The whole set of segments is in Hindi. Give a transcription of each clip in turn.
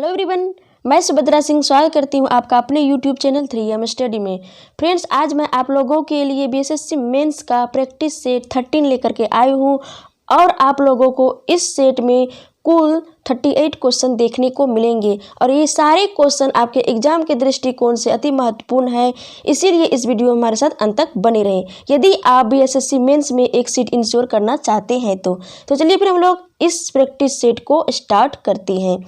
हेलो एवरीवन, मैं सुभद्रा सिंह स्वागत करती हूं आपका अपने यूट्यूब चैनल 3M स्टडी में। फ्रेंड्स, आज मैं आप लोगों के लिए बीएसएससी मेंस का प्रैक्टिस सेट 13 लेकर के आई हूं और आप लोगों को इस सेट में कुल 38 क्वेश्चन देखने को मिलेंगे और ये सारे क्वेश्चन आपके एग्जाम के दृष्टिकोण से अति महत्वपूर्ण है। इसीलिए इस वीडियो में हमारे साथ अंत तक बने रहें यदि आप बीएसएससी मेंस में एक सीट इंश्योर करना चाहते हैं तो चलिए फिर हम लोग इस प्रैक्टिस सेट को स्टार्ट करते हैं।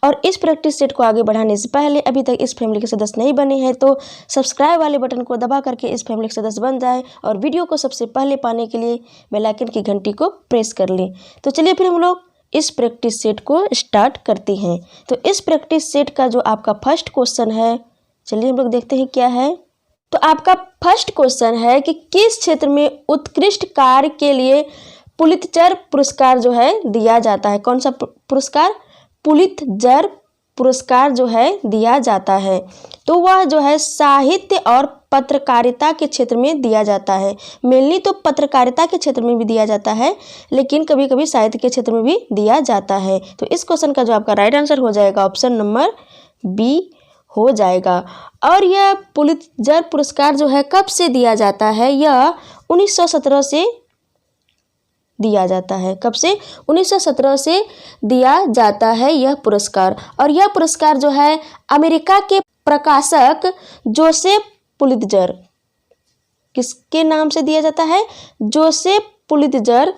और इस प्रैक्टिस सेट को आगे बढ़ाने से पहले अभी तक इस फैमिली के सदस्य नहीं बने हैं तो सब्सक्राइब वाले बटन को दबा करके इस फैमिली के सदस्य बन जाए और वीडियो को सबसे पहले पाने के लिए बेल आइकन की घंटी को प्रेस कर लें। तो चलिए फिर हम लोग इस प्रैक्टिस सेट को स्टार्ट करते हैं। तो इस प्रैक्टिस सेट का जो आपका फर्स्ट क्वेश्चन है, चलिए हम लोग देखते हैं क्या है। तो आपका फर्स्ट क्वेश्चन है कि किस क्षेत्र में उत्कृष्ट कार्य के लिए पुलित्जर पुरस्कार जो है दिया जाता है। कौन सा पुरस्कार? पुलित्जर पुरस्कार जो है दिया जाता है। तो वह जो है साहित्य और पत्रकारिता के क्षेत्र में दिया जाता है। मेनली तो पत्रकारिता के क्षेत्र में भी दिया जाता है, लेकिन कभी कभी साहित्य के क्षेत्र में भी दिया जाता है। तो इस क्वेश्चन का जो आपका राइट आंसर हो जाएगा ऑप्शन नंबर बी हो जाएगा। और यह पुलित्जर पुरस्कार जो है कब से दिया जाता है? यह 1917 से दिया जाता है। कब से? 1917 से दिया जाता है यह पुरस्कार। और यह पुरस्कार जो है अमेरिका के प्रकाशक जोसेफ पुलित्जर, किसके नाम से दिया जाता है? जोसेफ पुलित्जर,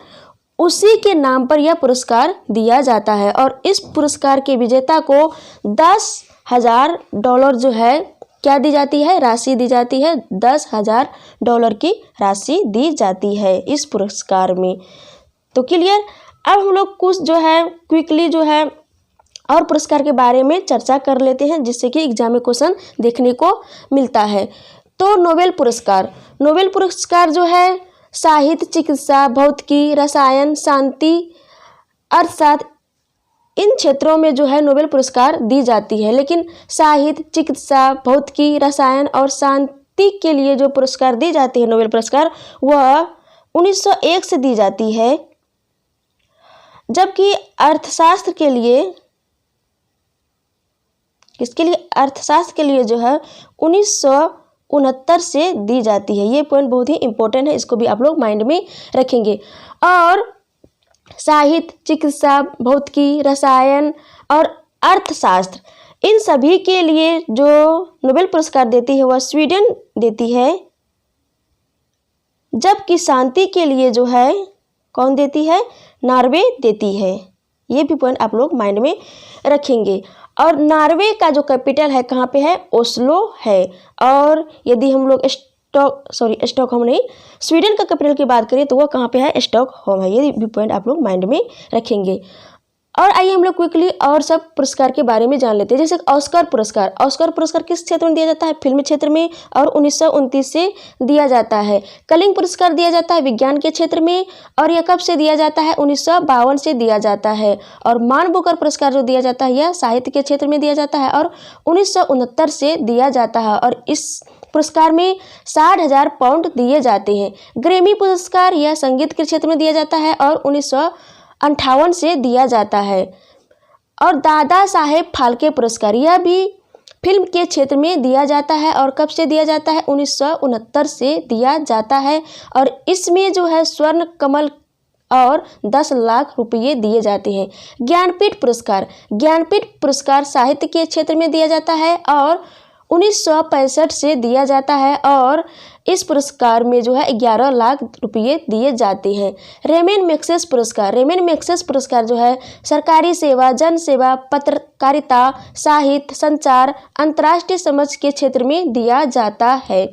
उसी के नाम पर यह पुरस्कार दिया जाता है। और इस पुरस्कार के विजेता को $10,000 जो है क्या दी जाती है? राशि दी जाती है। $10,000 की राशि दी जाती है इस पुरस्कार में। तो क्लियर। अब हम लोग कुछ जो है क्विकली जो है और पुरस्कार के बारे में चर्चा कर लेते हैं, जिससे कि एग्जाम में क्वेश्चन देखने को मिलता है। तो नोबेल पुरस्कार, नोबेल पुरस्कार जो है साहित्य, चिकित्सा, भौतिकी, रसायन, शांति, अर्थशास्त्र, इन क्षेत्रों में जो है नोबेल पुरस्कार दी जाती है। लेकिन साहित्य, चिकित्सा, भौतिकी, रसायन और शांति के लिए जो पुरस्कार दी जाती है नोबेल पुरस्कार, वह 1901 से दी जाती है। जबकि अर्थशास्त्र के लिए, किसके लिए? अर्थशास्त्र के लिए जो है 1969 से दी जाती है। ये पॉइंट बहुत ही इंपॉर्टेंट है, इसको भी आप लोग माइंड में रखेंगे। और साहित्य, चिकित्सा, भौतिकी, रसायन और अर्थशास्त्र, इन सभी के लिए जो नोबेल पुरस्कार देती है वह स्वीडन देती है। जबकि शांति के लिए जो है कौन देती है? नॉर्वे देती है। ये भी पॉइंट आप लोग माइंड में रखेंगे। और नॉर्वे का जो कैपिटल है कहाँ पे है? ओस्लो है। और यदि हम लोग स्टॉकहोम नहीं, स्वीडन का कैपिटल की बात करें तो वह कहाँ पे है? स्टॉकहोम है। ये भी पॉइंट आप लोग माइंड में रखेंगे। और आइए हम लोग क्विकली और सब पुरस्कार के बारे में जान लेते हैं। जैसे ऑस्कर पुरस्कार, ऑस्कर पुरस्कार किस क्षेत्र में दिया जाता है? फिल्म क्षेत्र में, और 1929 से दिया जाता है। कलिंग पुरस्कार दिया जाता है विज्ञान के क्षेत्र में, और यह कब से दिया जाता है? 1952 से दिया जाता है। और मान बुकर पुरस्कार जो दिया जाता है यह साहित्य के क्षेत्र में दिया जाता है और 1969 से दिया जाता है। और इस पुरस्कार में 60,000 पाउंड दिए जाते हैं। ग्रैमी पुरस्कार यह संगीत के क्षेत्र में दिया जाता है और 1958 से दिया जाता है। और दादा साहेब फाल्के पुरस्कार यह भी फिल्म के क्षेत्र में दिया जाता है और कब से दिया जाता है? 1969 से दिया जाता है। और इसमें जो है स्वर्ण कमल और 10 लाख रुपये दिए जाते हैं। ज्ञानपीठ पुरस्कार, ज्ञानपीठ पुरस्कार साहित्य के क्षेत्र में दिया जाता है और 1965 से दिया जाता है। और इस पुरस्कार में जो है 11 लाख रुपये दिए जाते हैं। रेमन मैग्सेसे पुरस्कार, रेमन मैग्सेसे पुरस्कार जो है सरकारी सेवा, जन सेवा, पत्रकारिता, साहित्य, संचार, अंतर्राष्ट्रीय समझ के क्षेत्र में दिया जाता है।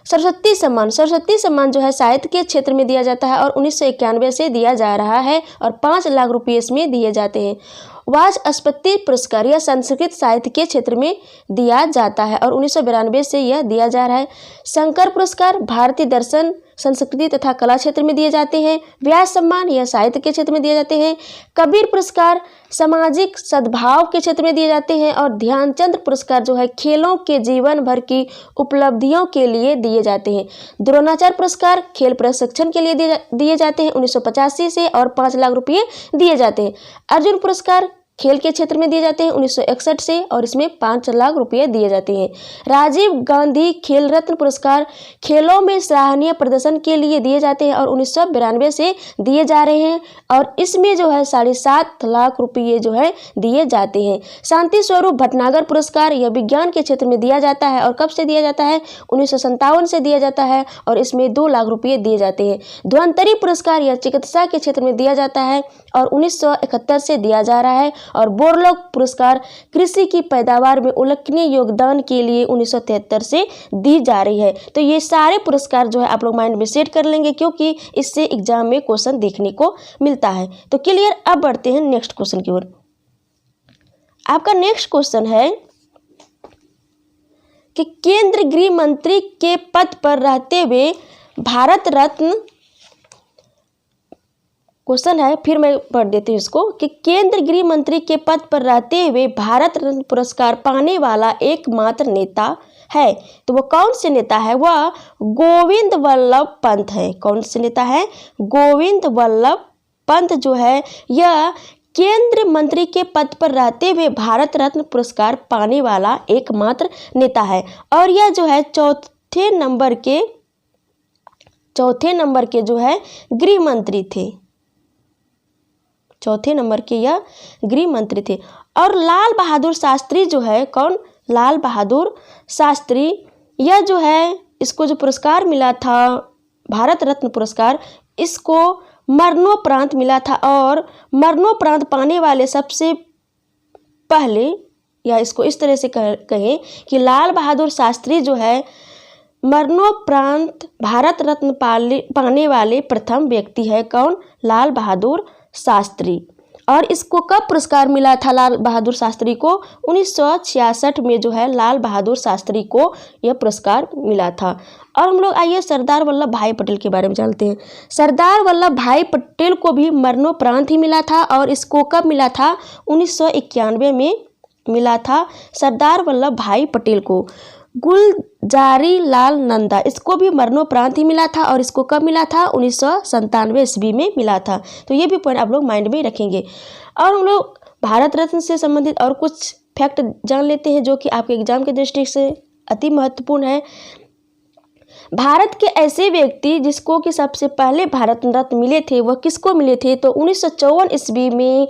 सरस्वती सम्मान, सरस्वती सम्मान जो है साहित्य के क्षेत्र में दिया जाता है और 1991 से दिया जा रहा है और 5 लाख रुपये इसमें दिए जाते हैं। वाचस्पति पुरस्कार यह संस्कृत साहित्य के क्षेत्र में दिया जाता है और 1992 से यह दिया जा रहा है। शंकर पुरस्कार भारतीय दर्शन, संस्कृति तथा कला क्षेत्र में दिए जाते हैं। व्यास सम्मान यह साहित्य के क्षेत्र में दिए जाते हैं। कबीर पुरस्कार सामाजिक सद्भाव के क्षेत्र में दिए जाते हैं। और ध्यानचंद पुरस्कार जो है खेलों के जीवन भर की उपलब्धियों के लिए दिए जाते हैं। द्रोणाचार्य पुरस्कार खेल प्रशिक्षण के लिए दिए जाते हैं 1985 से और 5 लाख रुपये दिए जाते हैं। अर्जुन पुरस्कार खेल के क्षेत्र में दिए जाते हैं 1961 से, और इसमें 5 लाख रुपये दिए जाते हैं। राजीव गांधी खेल रत्न पुरस्कार खेलों में सराहनीय प्रदर्शन के लिए दिए जाते हैं और 1992 से दिए जा रहे हैं, और इसमें जो है 7.5 लाख रुपये जो है दिए जाते हैं। शांति स्वरूप भटनागर पुरस्कार यह विज्ञान के क्षेत्र में दिया जाता है, और कब से दिया जाता है? 1957 से दिया जाता है, और इसमें 2 लाख रुपये दिए जाते हैं। धन्वंतरी पुरस्कार यह चिकित्सा के क्षेत्र में दिया जाता है और 1971 से दिया जा रहा है। और बोरलॉग पुरस्कार कृषि की पैदावार में उल्लेखनीय योगदान के लिए 1973 से दी जा रही है। तो ये सारे पुरस्कार जो है आप लोग माइंड में सेट कर लेंगे, क्योंकि इससे एग्जाम में क्वेश्चन देखने को मिलता है। तो क्लियर। अब बढ़ते हैं नेक्स्ट क्वेश्चन की ओर। आपका नेक्स्ट क्वेश्चन है कि केंद्र गृह मंत्री के पद पर रहते हुए भारत रत्न, क्वेश्चन है, फिर मैं पढ़ देती हूँ इसको, कि केंद्र गृह मंत्री के पद पर रहते हुए भारत रत्न पुरस्कार पाने वाला एकमात्र नेता है। तो वो कौन से नेता है? वह गोविंद वल्लभ पंत है। कौन से नेता है? गोविंद वल्लभ पंत जो है यह केंद्र मंत्री के पद पर रहते हुए भारत रत्न पुरस्कार पाने वाला एकमात्र नेता है। और यह जो है चौथे नंबर के जो है गृह मंत्री थे। चौथे नंबर के यह गृह मंत्री थे। और लाल बहादुर शास्त्री जो है, कौन? लाल बहादुर शास्त्री, यह जो है इसको जो पुरस्कार मिला था भारत रत्न पुरस्कार, इसको मरणोपरांत मिला था। और मरणोपरांत पाने वाले सबसे पहले, या इसको इस तरह से कहें कि लाल बहादुर शास्त्री जो है मरणोपरांत भारत रत्न पाने वाले प्रथम व्यक्ति है। कौन? लाल बहादुर शास्त्री। और इसको कब पुरस्कार मिला था लाल बहादुर शास्त्री को? 1966 में जो है लाल बहादुर शास्त्री को यह पुरस्कार मिला था। और हम लोग आइए सरदार वल्लभ भाई पटेल के बारे में जानते हैं। सरदार वल्लभ भाई पटेल को भी मरणोपरांत ही मिला था, और इसको कब मिला था? 1991 में मिला था सरदार वल्लभ भाई पटेल को। गुलजारी लाल नंदा, इसको भी मरणोपरांत ही मिला था, और इसको कब मिला था? 1997 ईस्वी में मिला था। तो ये भी पॉइंट आप लोग माइंड में रखेंगे। और हम लोग भारत रत्न से संबंधित और कुछ फैक्ट जान लेते हैं जो कि आपके एग्जाम के दृष्टि से अति महत्वपूर्ण है। भारत के ऐसे व्यक्ति जिसको कि सबसे पहले भारत रत्न मिले थे, वह किसको मिले थे? तो 1954 ईस्वी में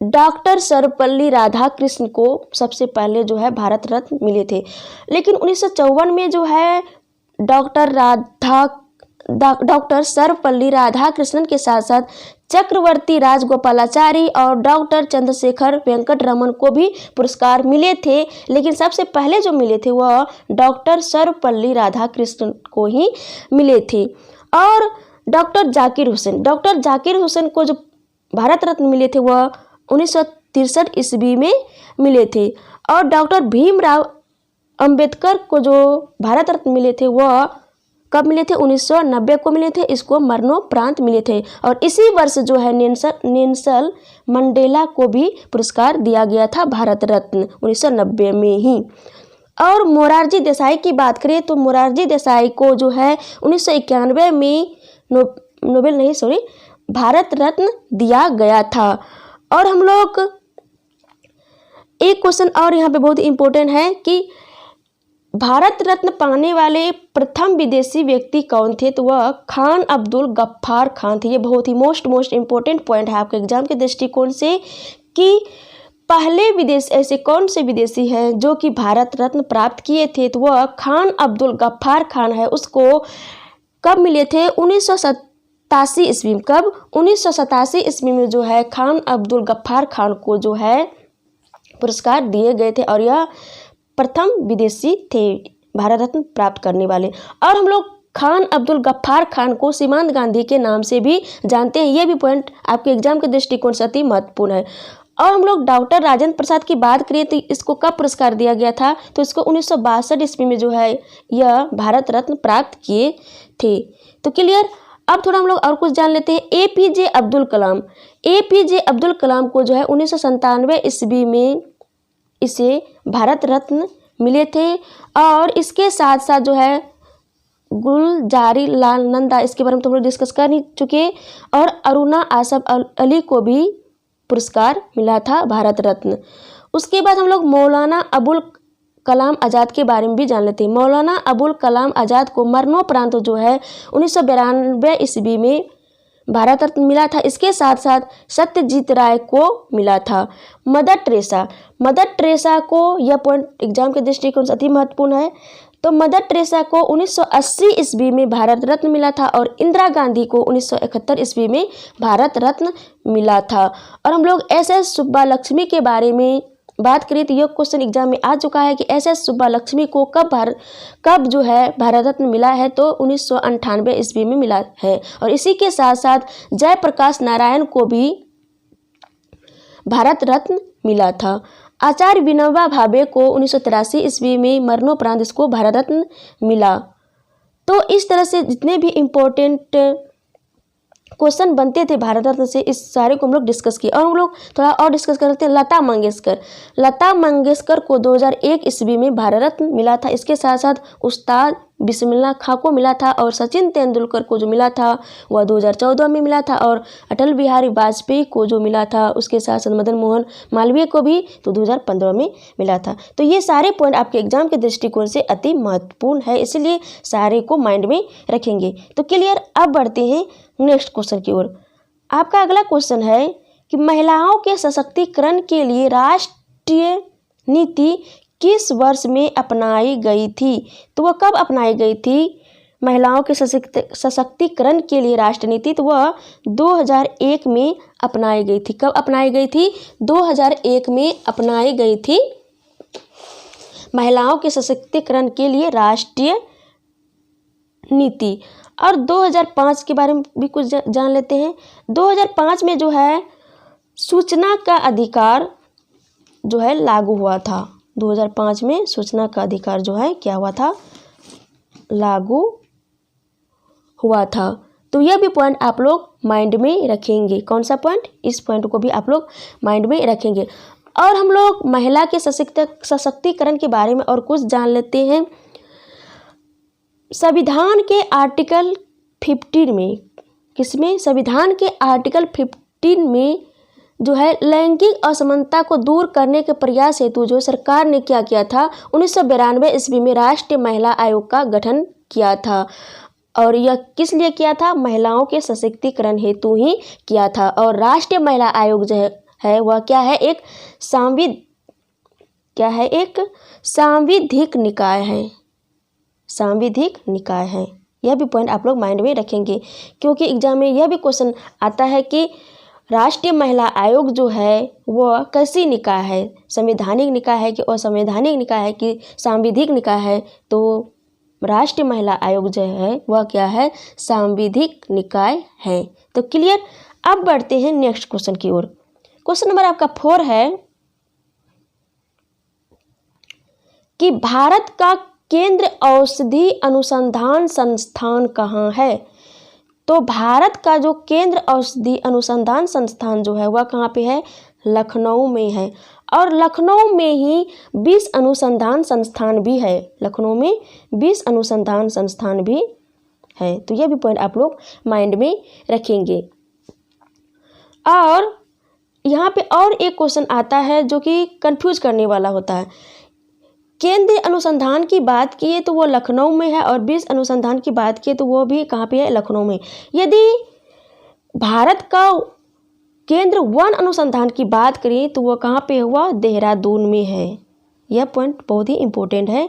डॉक्टर सर्वपल्ली राधाकृष्ण को सबसे पहले जो है भारत रत्न मिले थे। लेकिन 1954 में जो है डॉक्टर सर्वपल्ली राधाकृष्णन के साथ साथ चक्रवर्ती राजगोपालाचारी और डॉक्टर चंद्रशेखर वेंकट रमन को भी पुरस्कार मिले थे। लेकिन सबसे पहले जो मिले थे वह डॉक्टर सर्वपल्ली राधाकृष्णन को ही मिले थे। और डॉक्टर जाकिर हुसैन को जो भारत रत्न मिले थे वह 1963 ईस्वी में मिले थे। और डॉक्टर भीमराव अंबेडकर को जो भारत रत्न मिले थे वह कब मिले थे? 1990 को मिले थे। इसको मरणोपरांत मिले थे। और इसी वर्ष जो है नेल्सन मंडेला को भी पुरस्कार दिया गया था भारत रत्न 1990 में ही। और मोरारजी देसाई की बात करें तो मोरारजी देसाई को जो है 1991 में भारत रत्न दिया गया था। और हम लोग एक क्वेश्चन और यहाँ पे बहुत इंपॉर्टेंट है कि भारत रत्न पाने वाले प्रथम विदेशी व्यक्ति कौन थे? तो वह खान अब्दुल गफ्फार खान थे। ये बहुत ही मोस्ट इंपॉर्टेंट पॉइंट है आपके एग्जाम के दृष्टिकोण से कि पहले विदेश ऐसे कौन से विदेशी हैं जो कि भारत रत्न प्राप्त किए थे? तो वह खान अब्दुल गफ्फार खान है। उसको कब मिले थे? 1987 ईस्वी में। कब? 1987 ईस्वी में जो है खान अब्दुल गफ्फार खान को जो है पुरस्कार दिए गए थे, और यह प्रथम विदेशी थे भारत रत्न प्राप्त करने वाले। और हम लोग खान अब्दुल गफ्फार खान को सीमांत गांधी के नाम से भी जानते हैं। यह भी पॉइंट आपके एग्जाम के दृष्टिकोण से अति महत्वपूर्ण है। और हम लोग डॉक्टर राजेंद्र प्रसाद की बात करें तो इसको कब पुरस्कार दिया गया था? तो इसको 1962 ईस्वी में जो है यह भारत रत्न प्राप्त किए थे। तो क्लियर। अब थोड़ा हम लोग और कुछ जान लेते हैं। एपीजे अब्दुल कलाम को जो है 1997 ईस्वी में इसे भारत रत्न मिले थे। और इसके साथ साथ जो है गुलजारी लाल नंदा, इसके बारे में तुम लोग डिस्कस कर ही चुके। और अरुणा आसफ अली को भी पुरस्कार मिला था, भारत रत्न। उसके बाद हम लोग मौलाना अबुल कलाम आज़ाद के बारे में भी जान लेते हैं। मौलाना अबुल कलाम आज़ाद को मरणोपरांत जो है 1992 ईस्वी में भारत रत्न मिला था। इसके साथ साथ सत्यजीत राय को मिला था। मदर टेरेसा को, यह पॉइंट एग्जाम के दृष्टिकोण से अति महत्वपूर्ण है, तो मदर टेरेसा को 1980 ईस्वी में भारत रत्न मिला था और इंदिरा गांधी को 1971 ईस्वी में भारत रत्न मिला था। और हम लोग SS सुब्बालक्ष्मी के बारे में बात करें तो यह क्वेश्चन एग्जाम में आ चुका है कि SS सुब्बालक्ष्मी को कब जो है भारत रत्न मिला है, तो 1998 ईस्वी में मिला है। और इसी के साथ साथ जयप्रकाश नारायण को भी भारत रत्न मिला था। आचार्य विनोबा भावे को 1983 ईस्वी में मरणोपरांत इसको भारत रत्न मिला। तो इस तरह से जितने भी इम्पोर्टेंट क्वेश्चन बनते थे भारत रत्न से, इस सारे को हम लोग डिस्कस किए। और हम लोग थोड़ा और डिस्कस करते हैं लता मंगेशकर को 2001 ईस्वी में भारत रत्न मिला था। इसके साथ साथ उस्ताद बिस्मिल्लाह खां को मिला था और सचिन तेंदुलकर को जो मिला था वह 2014 में मिला था। और अटल बिहारी वाजपेयी को जो मिला था, उसके साथ साथ मदन मोहन मालवीय को भी तो 2015 में मिला था। तो ये सारे पॉइंट आपके एग्जाम के दृष्टिकोण से अति महत्वपूर्ण है, इसलिए सारे को माइंड में रखेंगे। तो क्लियर। अब बढ़ते हैं नेक्स्ट क्वेश्चन की ओर। आपका अगला क्वेश्चन है कि महिलाओं के सशक्तिकरण के लिए राष्ट्रीय नीति किस वर्ष में अपनाई गई थी? तो वह कब अपनाई गई थी महिलाओं के सशक्तिकरण के लिए राष्ट्रीय नीति? तो वह 2001 में अपनाई गई थी। कब अपनाई गई थी? 2001 में अपनाई गई थी महिलाओं के सशक्तिकरण के लिए राष्ट्रीय नीति। और 2005 के बारे में भी कुछ जान लेते हैं। 2005 में जो है सूचना का अधिकार जो है लागू हुआ था। 2005 में सूचना का अधिकार जो है क्या हुआ था? लागू हुआ था। तो यह भी पॉइंट आप लोग माइंड में रखेंगे। कौन सा पॉइंट? इस पॉइंट को भी आप लोग माइंड में रखेंगे। और हम लोग महिला के सशक्तिकरण के बारे में और कुछ जान लेते हैं। संविधान के आर्टिकल 15 में, किसमें? संविधान के आर्टिकल 15 में जो है लैंगिक असमानता को दूर करने के प्रयास हेतु जो सरकार ने क्या किया था, 1992 ईस्वी में राष्ट्रीय महिला आयोग का गठन किया था। और यह किस लिए किया था? महिलाओं के सशक्तिकरण हेतु ही किया था। और राष्ट्रीय महिला आयोग जो है वह क्या है? एक सांविधिक निकाय है। सांविधिक निकाय है। यह भी पॉइंट आप लोग माइंड में रखेंगे, क्योंकि एग्जाम में यह भी क्वेश्चन आता है कि राष्ट्रीय महिला आयोग जो है वह कैसी निकाय है? संवैधानिक निकाय है कि असंवैधानिक निकाय है कि सांविधिक निकाय है? तो राष्ट्रीय महिला आयोग जो है वह क्या है? सांविधिक निकाय है। तो क्लियर। अब बढ़ते हैं नेक्स्ट क्वेश्चन की ओर। क्वेश्चन नंबर आपका 4 है कि भारत का केंद्र औषधि अनुसंधान संस्थान कहाँ है? तो भारत का जो केंद्र औषधि अनुसंधान संस्थान जो है वह कहाँ पे है? लखनऊ में है। और लखनऊ में ही 20 अनुसंधान संस्थान भी है। लखनऊ में 20 अनुसंधान संस्थान भी है। तो यह भी पॉइंट आप लोग माइंड में रखेंगे। और यहाँ पे और एक क्वेश्चन आता है जो कि कंफ्यूज करने वाला होता है। केंद्रीय अनुसंधान की बात किए तो वो लखनऊ में है और 20 अनुसंधान की बात किए तो वो भी कहाँ पे है? लखनऊ में। यदि भारत का केंद्र वन अनुसंधान की बात करें तो वो कहाँ पे हुआ? देहरादून में है। यह पॉइंट बहुत ही इम्पोर्टेंट है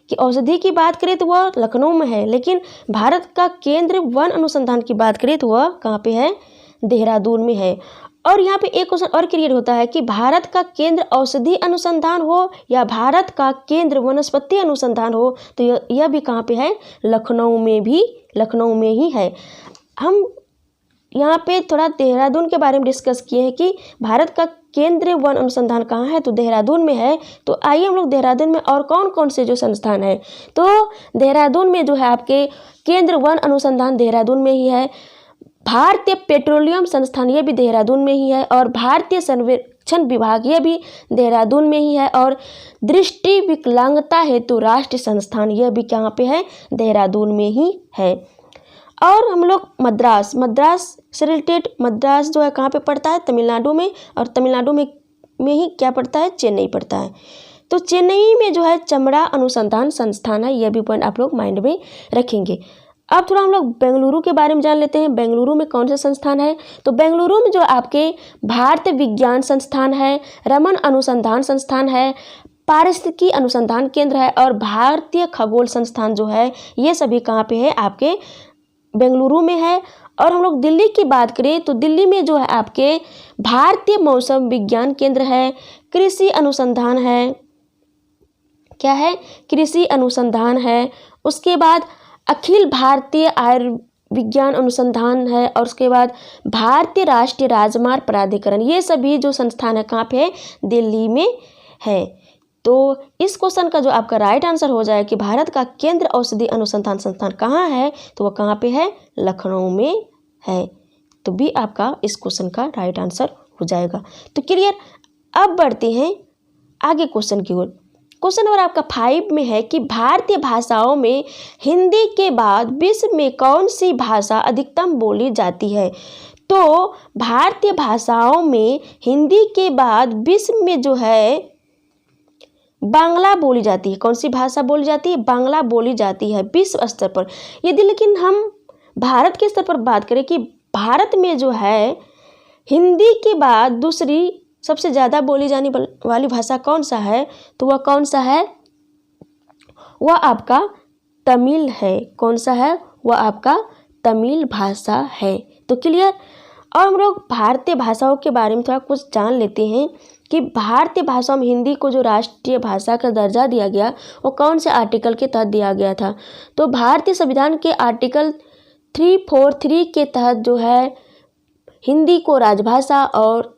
कि औषधि की बात करें तो वह लखनऊ में है, लेकिन भारत का केंद्र वन अनुसंधान की बात करें तो वह कहाँ पे है? देहरादून में है। और यहाँ पे एक क्वेश्चन और क्लियर होता है कि भारत का केंद्र औषधि अनुसंधान हो या भारत का केंद्र वनस्पति अनुसंधान हो, तो यह भी कहाँ पे है? लखनऊ में ही है। हम यहाँ पे थोड़ा देहरादून के बारे में डिस्कस किए हैं कि भारत का केंद्र वन अनुसंधान कहाँ है, तो देहरादून में है। तो आइए हम लोग देहरादून में और कौन कौन से जो संस्थान है, तो देहरादून में जो है आपके केंद्र वन अनुसंधान देहरादून में ही है। भारतीय पेट्रोलियम संस्थान ये भी देहरादून में ही है। और भारतीय सर्वेक्षण विभाग ये भी देहरादून में ही है। और दृष्टि विकलांगता हेतु राष्ट्रीय संस्थान यह भी कहाँ पे है? देहरादून में ही है। और हम लोग मद्रास से रिलेटेड, मद्रास जो है कहाँ पे पड़ता है, तमिलनाडु में, और तमिलनाडु में ही क्या पड़ता है, चेन्नई पड़ता है। तो चेन्नई में जो है चमड़ा अनुसंधान संस्थान है, यह भी पॉइंट आप लोग माइंड में रखेंगे। अब थोड़ा हम लोग बेंगलुरु के बारे में जान लेते हैं। बेंगलुरु में कौन सा संस्थान है, तो बेंगलुरु में जो आपके भारतीय विज्ञान संस्थान है, रमन अनुसंधान संस्थान है, पारिस्थितिकी अनुसंधान केंद्र है और भारतीय खगोल संस्थान जो है, ये सभी कहाँ पे है, आपके बेंगलुरु में है। और हम लोग दिल्ली की बात करें तो दिल्ली में जो है आपके भारतीय मौसम विज्ञान केंद्र है, कृषि अनुसंधान है, क्या है, कृषि अनुसंधान है। उसके बाद अखिल भारतीय आयुर्विज्ञान अनुसंधान है, और उसके बाद भारतीय राष्ट्रीय राजमार्ग प्राधिकरण, ये सभी जो संस्थान है कहाँ पे है, दिल्ली में है। तो इस क्वेश्चन का जो आपका राइट आंसर हो जाए कि भारत का केंद्र औषधि अनुसंधान संस्थान कहाँ है, तो वह कहाँ पे है, लखनऊ में है। तो भी आपका इस क्वेश्चन का राइट आंसर हो जाएगा। तो क्लियर। अब बढ़ते हैं आगे क्वेश्चन की ओर। क्वेश्चन नंबर आपका 5 में है कि भारतीय भाषाओं में हिंदी के बाद विश्व में कौन सी भाषा अधिकतम बोली जाती है। तो भारतीय भाषाओं में हिंदी के बाद विश्व में जो है बांग्ला बोली जाती है। कौन सी भाषा बोली जाती है, बांग्ला बोली जाती है विश्व स्तर पर। यदि लेकिन हम भारत के स्तर पर बात करें कि भारत में जो है हिंदी के बाद दूसरी सबसे ज़्यादा बोली जाने वाली भाषा कौन सा है, तो वह कौन सा है, वह आपका तमिल है। कौन सा है, वह आपका तमिल भाषा है। तो क्लियर। और हम लोग भारतीय भाषाओं के बारे में थोड़ा कुछ जान लेते हैं कि भारतीय भाषा में हिंदी को जो राष्ट्रीय भाषा का दर्जा दिया गया वो कौन से आर्टिकल के तहत दिया गया था। तो भारतीय संविधान के आर्टिकल 343 के तहत जो है हिंदी को राजभाषा और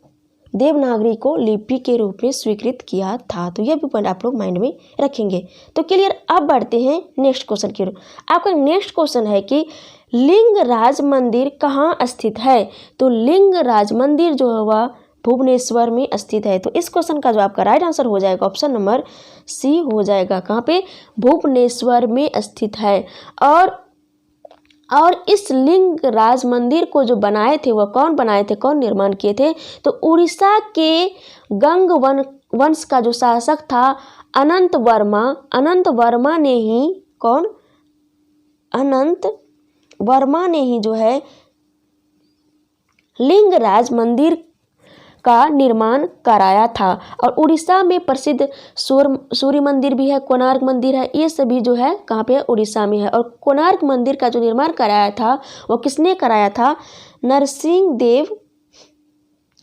देवनागरी को लिपि के रूप में स्वीकृत किया था। तो यह भी पॉइंट आप लोग माइंड में रखेंगे। तो क्लियर। अब बढ़ते हैं नेक्स्ट क्वेश्चन की ओर। आपका नेक्स्ट क्वेश्चन है कि लिंगराज मंदिर कहाँ स्थित है। तो लिंगराज मंदिर जो है वह भुवनेश्वर में स्थित है। तो इस क्वेश्चन का जो आपका राइट आंसर हो जाएगा ऑप्शन नंबर सी हो जाएगा। कहाँ पे, भुवनेश्वर में स्थित है। और इस लिंगराज मंदिर को जो बनाए थे वह कौन बनाए थे, कौन निर्माण किए थे, तो उड़ीसा के गंग वंश का जो शासक था अनंत वर्मा ने ही, कौन, अनंत वर्मा ने ही जो है लिंगराज मंदिर का निर्माण कराया था। और उड़ीसा में प्रसिद्ध सूर्य मंदिर भी है, कोणार्क मंदिर है, ये सभी जो है कहाँ पे है, उड़ीसा में है। और कोणार्क मंदिर का जो निर्माण कराया था वो किसने कराया था, नरसिंह देव,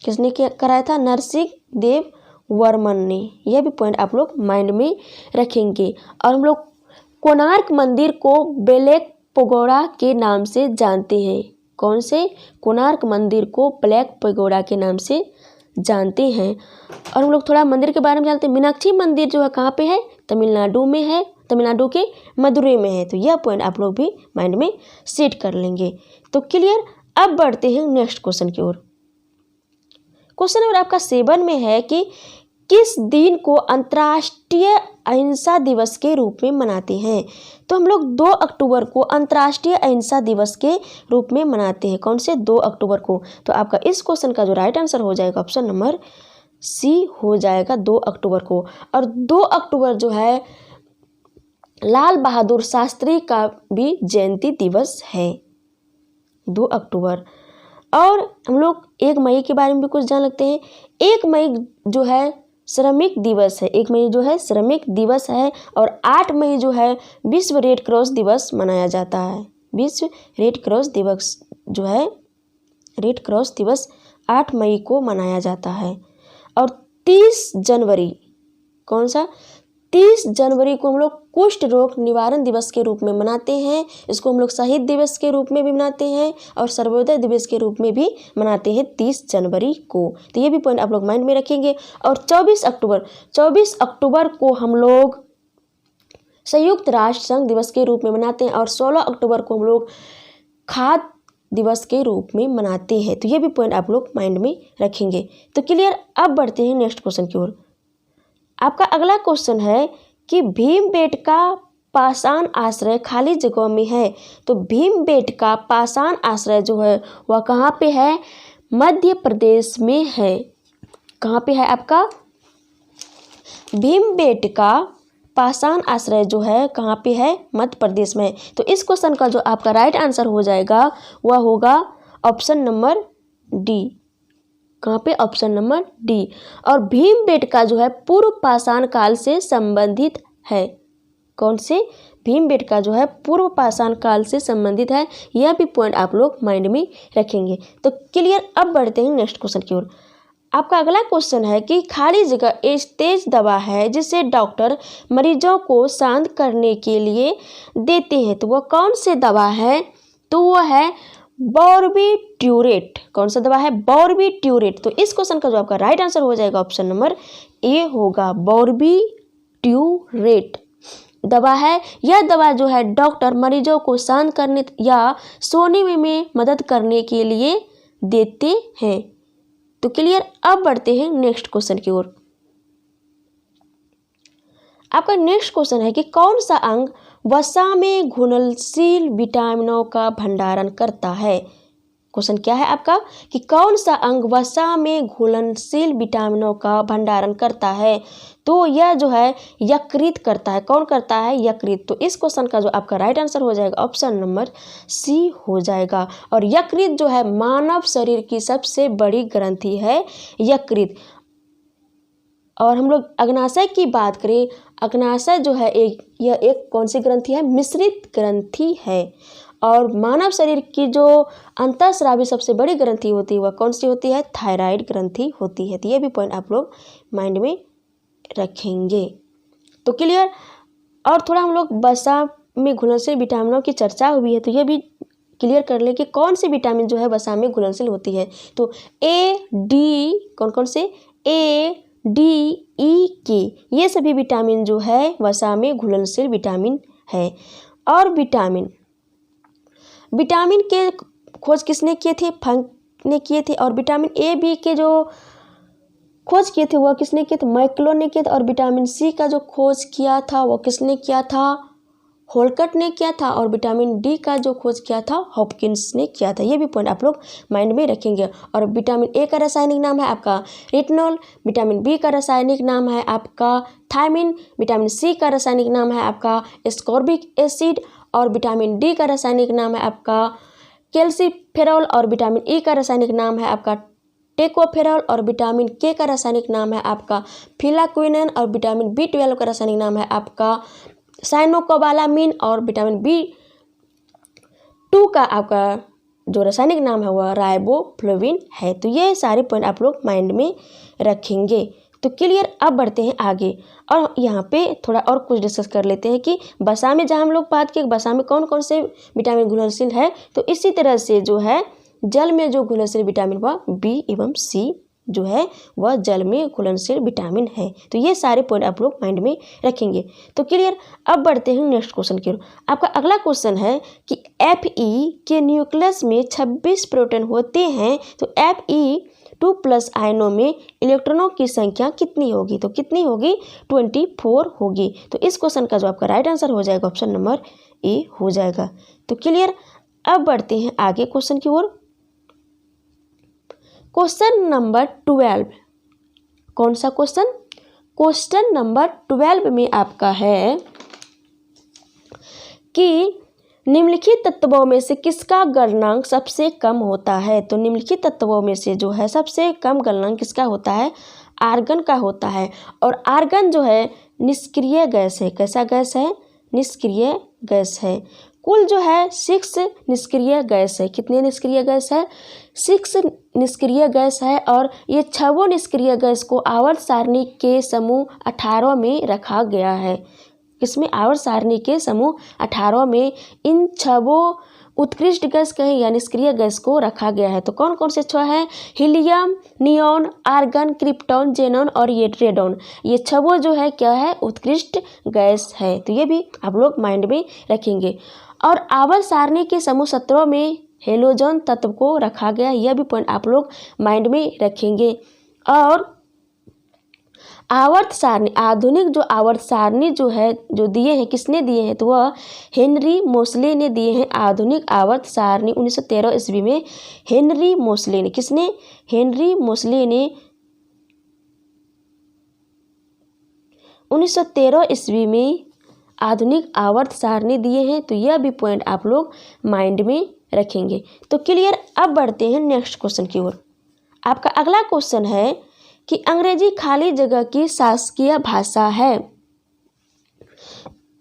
किसने कराया था, नरसिंह देव वर्मन ने। यह भी पॉइंट आप लोग माइंड में रखेंगे। और हम लोग कोणार्क मंदिर को ब्लैक पगोड़ा के नाम से जानते हैं। कौन से, कोणार्क मंदिर को ब्लैक पगोड़ा के नाम से जानते हैं। और हम लोग थोड़ा मंदिर के बारे में जानते हैं। मीनाक्षी मंदिर जो है कहाँ पे है, तमिलनाडु में है, तमिलनाडु के मदुरै में है। तो यह पॉइंट आप लोग भी माइंड में सेट कर लेंगे। तो क्लियर। अब बढ़ते हैं नेक्स्ट क्वेश्चन की ओर। क्वेश्चन नंबर आपका 7 में है कि किस दिन को अंतर्राष्ट्रीय अहिंसा दिवस के रूप में मनाते हैं। तो हम लोग 2 अक्टूबर को अंतर्राष्ट्रीय अहिंसा दिवस के रूप में मनाते हैं। कौन से, 2 अक्टूबर को। तो आपका इस क्वेश्चन का जो राइट आंसर हो जाएगा ऑप्शन नंबर सी हो जाएगा, 2 अक्टूबर को। और 2 अक्टूबर जो है लाल बहादुर शास्त्री का भी जयंती दिवस है, 2 अक्टूबर। और हम लोग 1 मई के बारे में भी कुछ जान लेते हैं। 1 मई जो है श्रमिक दिवस है, 1 मई जो है श्रमिक दिवस है। और 8 मई जो है विश्व रेड क्रॉस दिवस मनाया जाता है। विश्व रेड क्रॉस दिवस जो है, रेड क्रॉस दिवस 8 मई को मनाया जाता है। और 30 जनवरी, कौन सा, 30 जनवरी को हम लोग कुष्ठ रोग निवारण दिवस के रूप में मनाते हैं। इसको हम लोग शहीद दिवस के रूप में भी मनाते हैं और सर्वोदय दिवस के रूप में भी मनाते हैं 30 जनवरी को। तो ये भी पॉइंट आप लोग माइंड में रखेंगे। और 24 अक्टूबर को हम लोग संयुक्त राष्ट्र संघ दिवस के रूप में मनाते हैं। और 16 अक्टूबर को हम लोग खाद्य दिवस के रूप में मनाते हैं। तो ये भी पॉइंट आप लोग माइंड में रखेंगे। तो क्लियर। अब बढ़ते हैं नेक्स्ट क्वेश्चन की ओर। आपका अगला क्वेश्चन है कि भीमबेटका पाषाण आश्रय खाली जगहों में है। तो भीमबेटका पाषाण आश्रय जो है वह कहाँ पे है? मध्य प्रदेश में है। कहाँ पे है आपका? भीमबेटका पाषाण आश्रय जो है कहाँ पे है? मध्य प्रदेश में। तो इस क्वेश्चन का जो आपका राइट आंसर हो जाएगा वह होगा ऑप्शन नंबर डी। कहाँ पे? Option number D. और भीमबेटका जो है पूर्व पाषाण काल से संबंधित है। कौन से? भीमबेटका जो है पूर्व पाषाण काल से संबंधित है। यह भी पॉइंट आप लोग माइंड में रखेंगे। तो क्लियर। अब बढ़ते हैं नेक्स्ट क्वेश्चन की ओर। आपका अगला क्वेश्चन है कि खाली जगह एक तेज दवा है जिसे डॉक्टर मरीजों को शांत करने के लिए देते हैं, तो वह कौन सी दवा है? तो वह है बार्बिट्यूरेट। कौन सा दवा है? बार्बिट्यूरेट। तो इस क्वेश्चन का जो आपका राइट आंसर हो जाएगा ऑप्शन नंबर ए होगा। बार्बिट्यूरेट दवा है। यह दवा जो है डॉक्टर मरीजों को शांत करने या सोने में मदद करने के लिए देते हैं। तो क्लियर। अब बढ़ते हैं नेक्स्ट क्वेश्चन की ओर। आपका नेक्स्ट क्वेश्चन है कि कौन सा अंग वसा में घुलनशील विटामिनों का भंडारण करता है? क्वेश्चन क्या है आपका कि कौन सा अंग वसा में घुलनशील विटामिनों का भंडारण करता है? तो यह जो है यकृत करता है। कौन करता है? यकृत। तो इस क्वेश्चन का जो आपका राइट आंसर हो जाएगा ऑप्शन नंबर सी हो जाएगा। और यकृत जो है मानव शरीर की सबसे बड़ी ग्रंथि है यकृत। और हम लोग अग्नाशय की बात करें, अग्नाशय जो है यह एक कौन सी ग्रंथि है? मिश्रित ग्रंथि है। और मानव शरीर की जो अंतःस्रावी सबसे बड़ी ग्रंथि होती है वह कौन सी होती है? थायराइड ग्रंथि होती है। तो ये भी पॉइंट आप लोग माइंड में रखेंगे। तो क्लियर। और थोड़ा हम लोग वसा में घुलनशील विटामिनों की चर्चा हुई है, तो ये भी क्लियर कर ले कि कौन सी विटामिन जो है वसा में घुलनशील होती है। तो ए, डी, कौन कौन से? ए, डी, ई, के, ये सभी विटामिन जो है वसा में घुलनशील विटामिन है। और विटामिन के खोज किसने किए थे? फंक ने किए थे। और विटामिन ए, बी के जो खोज किए थे वह किसने किए थे? मैक्लो ने किए थे। और विटामिन सी का जो खोज किया था वो किसने किया था? होलकट ने किया था। और विटामिन डी का जो खोज किया था हॉपकिंस ने किया था। ये भी पॉइंट आप लोग माइंड में रखेंगे। और विटामिन ए का रासायनिक नाम है आपका रेटिनॉल। विटामिन बी का रासायनिक नाम है आपका थायमिन। विटामिन सी का रासायनिक नाम है आपका एस्कॉर्बिक एसिड। और विटामिन डी का रासायनिक नाम है आपका कैल्सीफेरॉल। और विटामिन ई का रासायनिक नाम है आपका टेकोफेरॉल। और विटामिन के का रासायनिक नाम है आपका फिलाक्विनन। और विटामिन B12 का रासायनिक नाम है आपका साइनोकोबालामिन। और विटामिन B2 का आपका जो रासायनिक नाम है वह राइबोफ्लेविन है। तो ये सारे पॉइंट आप लोग माइंड में रखेंगे। तो क्लियर। अब बढ़ते हैं आगे और यहाँ पे थोड़ा और कुछ डिस्कस कर लेते हैं कि वसा में, जहाँ हम लोग बात किए वसा में कौन कौन से विटामिन घुलनशील है, तो इसी तरह से जो है जल में जो घुलनशील विटामिन वह बी एवं सी जो है वह जल में घुलनशील विटामिन है। तो ये सारे पॉइंट आप लोग माइंड में रखेंगे। तो क्लियर। अब बढ़ते हैं नेक्स्ट क्वेश्चन की ओर। आपका अगला क्वेश्चन है कि Fe के न्यूक्लियस में 26 प्रोटॉन होते हैं, तो Fe2+ आयनों में इलेक्ट्रॉनों की संख्या कितनी होगी? तो कितनी होगी? 24 होगी। तो इस क्वेश्चन का जो आपका राइट आंसर हो जाएगा ऑप्शन नंबर ए हो जाएगा। तो क्लियर। अब बढ़ते हैं आगे क्वेश्चन की ओर। Question number 12। कौन सा क्वेश्चन? क्वेश्चन नंबर 12 में आपका है कि निम्नलिखित तत्वों में से किसका गलनांक सबसे कम होता है? तो निम्नलिखित तत्वों में से जो है सबसे कम गलनांक किसका होता है? आर्गन का होता है। और आर्गन जो है निष्क्रिय गैस है। कैसा गैस है? निष्क्रिय गैस है। कुल जो है 6 निष्क्रिय गैस है। कितने निष्क्रिय गैस है? 6 निष्क्रिय गैस है। और ये 6 निष्क्रिय गैस को आवर्त सारणी के समूह 18 में रखा गया है। किसमें? आवर्त सारणी के समूह 18 में इन 6 उत्कृष्ट गैस कहें या निष्क्रिय गैस को रखा गया है। तो कौन कौन से 6 हैं? Helium, neon, argon, krypton, xenon और ये रेडॉन। ये 6 जो है क्या है? उत्कृष्ट गैस है। तो ये भी आप लोग माइंड में रखेंगे। और आवर्त सारणी के समूह 17 में हेलोजन तत्व को रखा गया। यह भी पॉइंट आप लोग माइंड में रखेंगे। और आवर्त सारणी, आधुनिक जो आवर्त सारणी जो है, जो दिए हैं, किसने दिए हैं, तो वह हेनरी मोसले ने दिए हैं। आधुनिक आवर्त सारणी 1913 ईस्वी में हेनरी मोसले ने, किसने, हेनरी मोसले ने 1913 ईस्वी में आधुनिक आवर्त सारणी दिए हैं। तो यह भी पॉइंट आप लोग माइंड में रखेंगे। तो क्लियर। अब बढ़ते हैं नेक्स्ट क्वेश्चन की ओर। आपका अगला क्वेश्चन है कि अंग्रेजी खाली जगह की शासकीय भाषा है।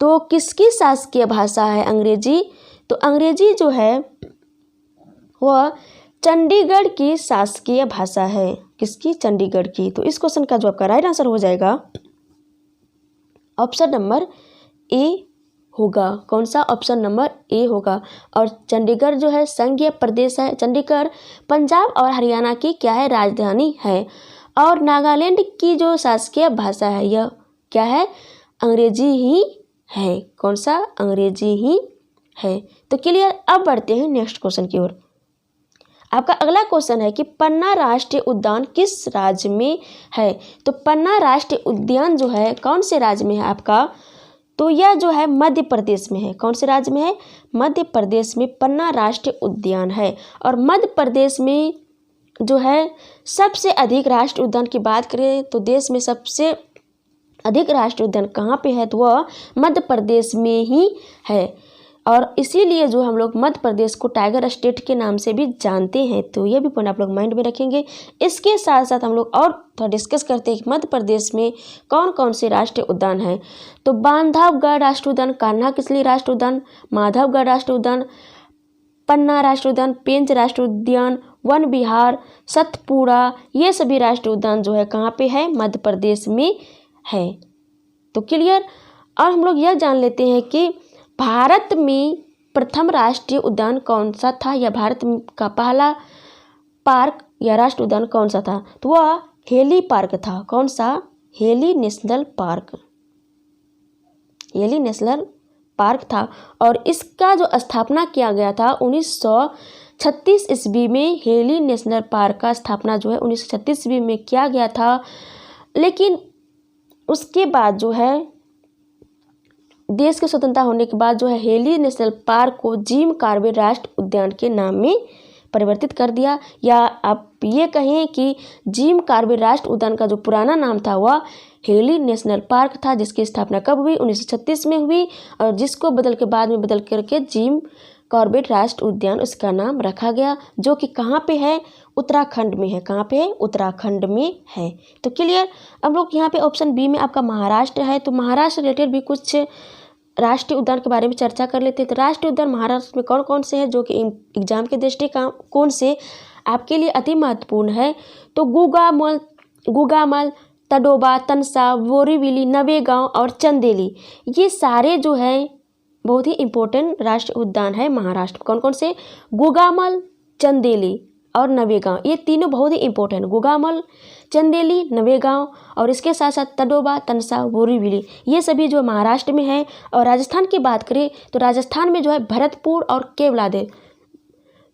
तो किसकी शासकीय भाषा है अंग्रेजी? तो अंग्रेजी जो है वह चंडीगढ़ की शासकीय भाषा है। किसकी? चंडीगढ़ की। तो इस क्वेश्चन का जो आपका राइट आंसर हो जाएगा ऑप्शन नंबर ए होगा। कौन सा? ऑप्शन नंबर ए होगा। और चंडीगढ़ जो है संघीय प्रदेश है। चंडीगढ़ पंजाब और हरियाणा की क्या है? राजधानी है। और नागालैंड की जो शासकीय भाषा है यह क्या है? अंग्रेजी ही है। कौन सा? अंग्रेजी ही है। तो क्लियर। अब बढ़ते हैं नेक्स्ट क्वेश्चन की ओर। आपका अगला क्वेश्चन है कि पन्ना राष्ट्रीय उद्यान किस राज्य में है? तो पन्ना राष्ट्रीय उद्यान जो है कौन से राज्य में है आपका? तो यह जो है मध्य प्रदेश में है। कौन से राज्य में है? मध्य प्रदेश में पन्ना राष्ट्रीय उद्यान है। और मध्य प्रदेश में जो है सबसे अधिक राष्ट्रीय उद्यान की बात करें तो देश में सबसे अधिक राष्ट्रीय उद्यान कहाँ पे है? तो वह मध्य प्रदेश में ही है। और इसीलिए जो हम लोग मध्य प्रदेश को टाइगर स्टेट के नाम से भी जानते हैं। तो ये भी पॉइंट आप लोग माइंड में रखेंगे। इसके साथ साथ हम लोग और थोड़ा डिस्कस करते हैं कि मध्य प्रदेश में कौन कौन से राष्ट्रीय उद्यान हैं। तो बांधवगढ़ राष्ट्रीय उद्यान, कान्हा किसली राष्ट्रीय उद्यान, माधवगढ़ राष्ट्रीय उद्यान, पन्ना राष्ट्रीय उद्यान, पेंच राष्ट्रीय उद्यान, वन विहार, सतपुड़ा, ये सभी राष्ट्रीय उद्यान जो है कहाँ पे है? मध्य प्रदेश में है। तो क्लियर। और हम लोग यह जान लेते हैं कि भारत में प्रथम राष्ट्रीय उद्यान कौन सा था, या भारत का पहला पार्क या राष्ट्रीय उद्यान कौन सा था? तो वह हेली पार्क था। कौन सा? Heli national park. Heli national park था। और इसका जो स्थापना किया गया था 1936 ईस्वी में। हेली नेशनल पार्क का स्थापना जो है 1936 ईस्वी में किया गया था। लेकिन उसके बाद जो है देश की स्वतंत्रता होने के बाद जो है हेली नेशनल पार्क को जिम कॉर्बेट राष्ट्रीय उद्यान के नाम में परिवर्तित कर दिया। या आप ये कहें कि जिम कॉर्बेट राष्ट्रीय उद्यान का जो पुराना नाम था वह हेली नेशनल पार्क था, जिसकी स्थापना कब हुई? 1936 में हुई। और जिसको बदल के बाद में बदल करके जिम कॉर्बेट राष्ट्रीय उद्यान उसका नाम रखा गया, जो कि कहाँ पे है? उत्तराखंड में है। कहाँ पे है? उत्तराखंड में है। तो क्लियर। अब लोग यहाँ पे ऑप्शन बी में आपका महाराष्ट्र है। तो महाराष्ट्र रिलेटेड भी कुछ राष्ट्रीय उद्यान के बारे में चर्चा कर लेते हैं। तो राष्ट्रीय उद्यान महाराष्ट्र में कौन कौन से हैं जो कि एग्जाम के दृष्टिकोण से आपके लिए अति महत्वपूर्ण है? तो गुगामल, तडोबा, तनसा, बोरीवली, नवेगांव और चंदेली, ये सारे जो है बहुत ही इंपॉर्टेंट राष्ट्रीय उद्यान है महाराष्ट्र। कौन कौन से? गुगामल, चंदेली और नवेगांव, ये तीनों बहुत ही इंपॉर्टेंट। गुगामल, चंदेली, नवेगांव और इसके साथ साथ तडोबा, तनसा, बोरीवली, ये सभी जो महाराष्ट्र में है। और राजस्थान की बात करें तो राजस्थान में जो है भरतपुर और केवलादेव,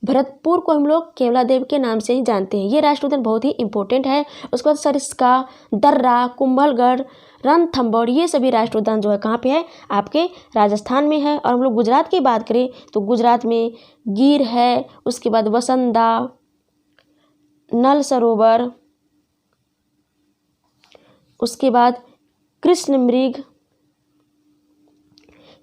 भरतपुर को हम लोग केवलादेव के नाम से ही जानते हैं। ये राष्ट्रीय उद्यान बहुत ही इंपॉर्टेंट है। उसके बाद सरिस्का, दर्रा, कुंभलगढ़, रणथंभौर, ये सभी राष्ट्रीय उद्यान जो है कहाँ पे है? आपके राजस्थान में है। और हम लोग गुजरात की बात करें तो गुजरात में गिर है, उसके बाद वसंदा, नल सरोवर, उसके बाद कृष्ण मृग,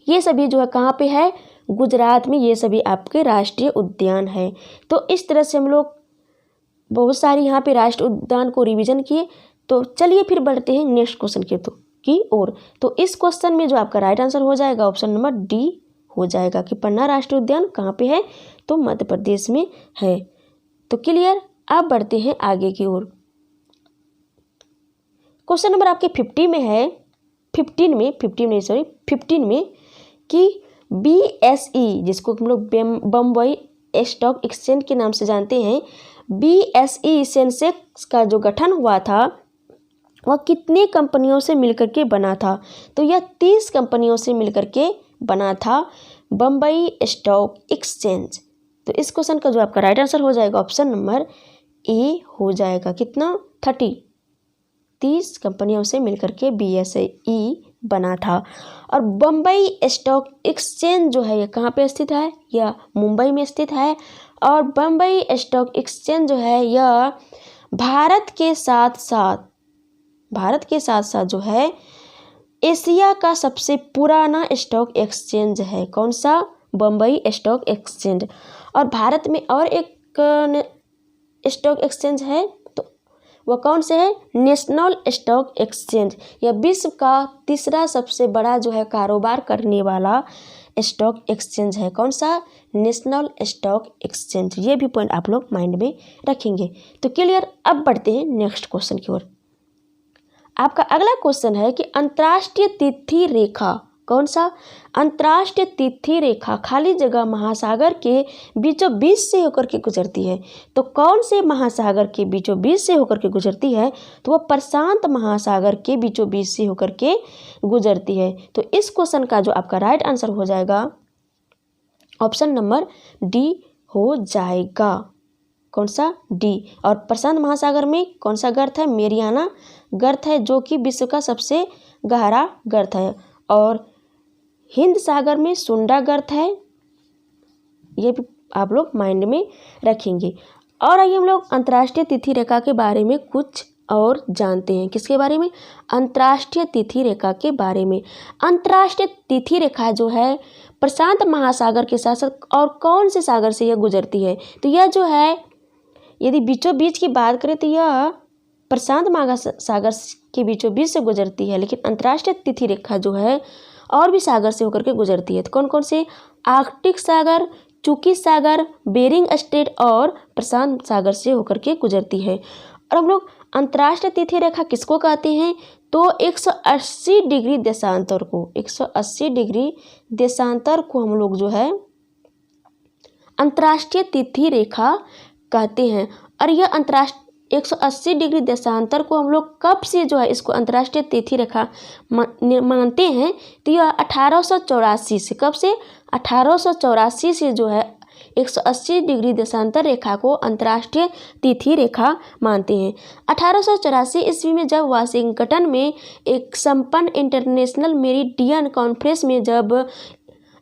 ये सभी जो है कहाँ पे है? गुजरात में। ये सभी आपके राष्ट्रीय उद्यान है। तो इस तरह से हम लोग बहुत सारी यहाँ पे राष्ट्रीय उद्यान को रिवीजन किए। तो चलिए फिर बढ़ते हैं नेक्स्ट क्वेश्चन की ओर। तो इस क्वेश्चन में जो आपका राइट आंसर हो जाएगा ऑप्शन नंबर डी हो जाएगा कि पन्ना राष्ट्रीय उद्यान कहाँ पे है? तो मध्य प्रदेश में है। तो क्लियर। अब बढ़ते हैं आगे की ओर। क्वेश्चन नंबर आपके 15 में कि BSE, जिसको हम लोग बम्बई स्टॉक एक्सचेंज के नाम से जानते हैं, BSE सेंसेक्स का जो गठन हुआ था वह कितने कंपनियों से मिलकर के बना था? तो यह 30 कंपनियों से मिलकर के बना था बम्बई स्टॉक एक्सचेंज। तो इस क्वेश्चन का जो आपका राइट आंसर हो जाएगा ऑप्शन नंबर ए हो जाएगा। कितना? 30। 30 कंपनियों से मिलकर के BSE बना था। और बम्बई स्टॉक एक्सचेंज जो है ये कहाँ पे स्थित है? यह मुंबई में स्थित है। और बम्बई स्टॉक एक्सचेंज जो है यह भारत के साथ साथ जो है एशिया का सबसे पुराना स्टॉक एक्सचेंज है। कौन सा? Bombay stock exchange. और भारत में और एक स्टॉक एक्सचेंज है, तो वह कौन से है? National stock exchange. यह विश्व का तीसरा सबसे बड़ा जो है कारोबार करने वाला स्टॉक एक्सचेंज है। कौन सा? National stock exchange. ये भी पॉइंट आप लोग माइंड में रखेंगे। तो क्लियर। अब बढ़ते हैं नेक्स्ट क्वेश्चन की ओर। आपका अगला क्वेश्चन है कि अंतर्राष्ट्रीय तिथि रेखा, कौन सा? अंतर्राष्ट्रीय तिथि रेखा खाली जगह महासागर के बीचों बीच से होकर के गुजरती है। तो कौन से महासागर के बीचों बीच से होकर के गुजरती है? तो वह प्रशांत महासागर के बीचों बीच से होकर के गुजरती है। तो इस क्वेश्चन का जो आपका राइट आंसर हो जाएगा ऑप्शन नंबर डी हो जाएगा। कौन सा? डी। और प्रशांत महासागर में कौन सा गर्त है? मेरियाना गर्त है, जो कि विश्व का सबसे गहरा गर्त है। और हिंद सागर में सुंडा गर्त है। ये भी आप लोग माइंड में रखेंगे। और आइए हम लोग अंतर्राष्ट्रीय तिथि रेखा के बारे में कुछ और जानते हैं। किसके बारे में? अंतर्राष्ट्रीय तिथि रेखा के बारे में। अंतर्राष्ट्रीय तिथि रेखा जो है प्रशांत महासागर के साथ साथ और कौन से सागर से यह गुजरती है? तो यह जो है, यदि बीचों बीच की बात करें तो यह प्रशांत महासागर के बीचों बीच से गुजरती है। लेकिन अंतर्राष्ट्रीय तिथि रेखा जो है और भी सागर से होकर के गुजरती है। तो कौन कौन से? आर्कटिक सागर, चुकी सागर, बेरिंग स्ट्रेट और प्रशांत सागर से होकर के गुजरती है। और हम लोग अंतर्राष्ट्रीय तिथि रेखा किसको कहते हैं? तो 180 डिग्री देशांतर को, 180 डिग्री देशांतर को हम लोग जो है अंतर्राष्ट्रीय तिथि रेखा कहते हैं। और यह अंतर्राष्ट्रीय 180 डिग्री देशांतर को हम लोग कब से जो है इसको अंतर्राष्ट्रीय तिथि रेखा मानते हैं? तो यह 1884 से, कब से? 1884 से जो है 180 डिग्री देशांतर रेखा को अंतर्राष्ट्रीय तिथि रेखा मानते हैं। 1884 ईस्वी में जब वाशिंगटन में एक संपन्न इंटरनेशनल मेरिडियन कॉन्फ्रेंस में जब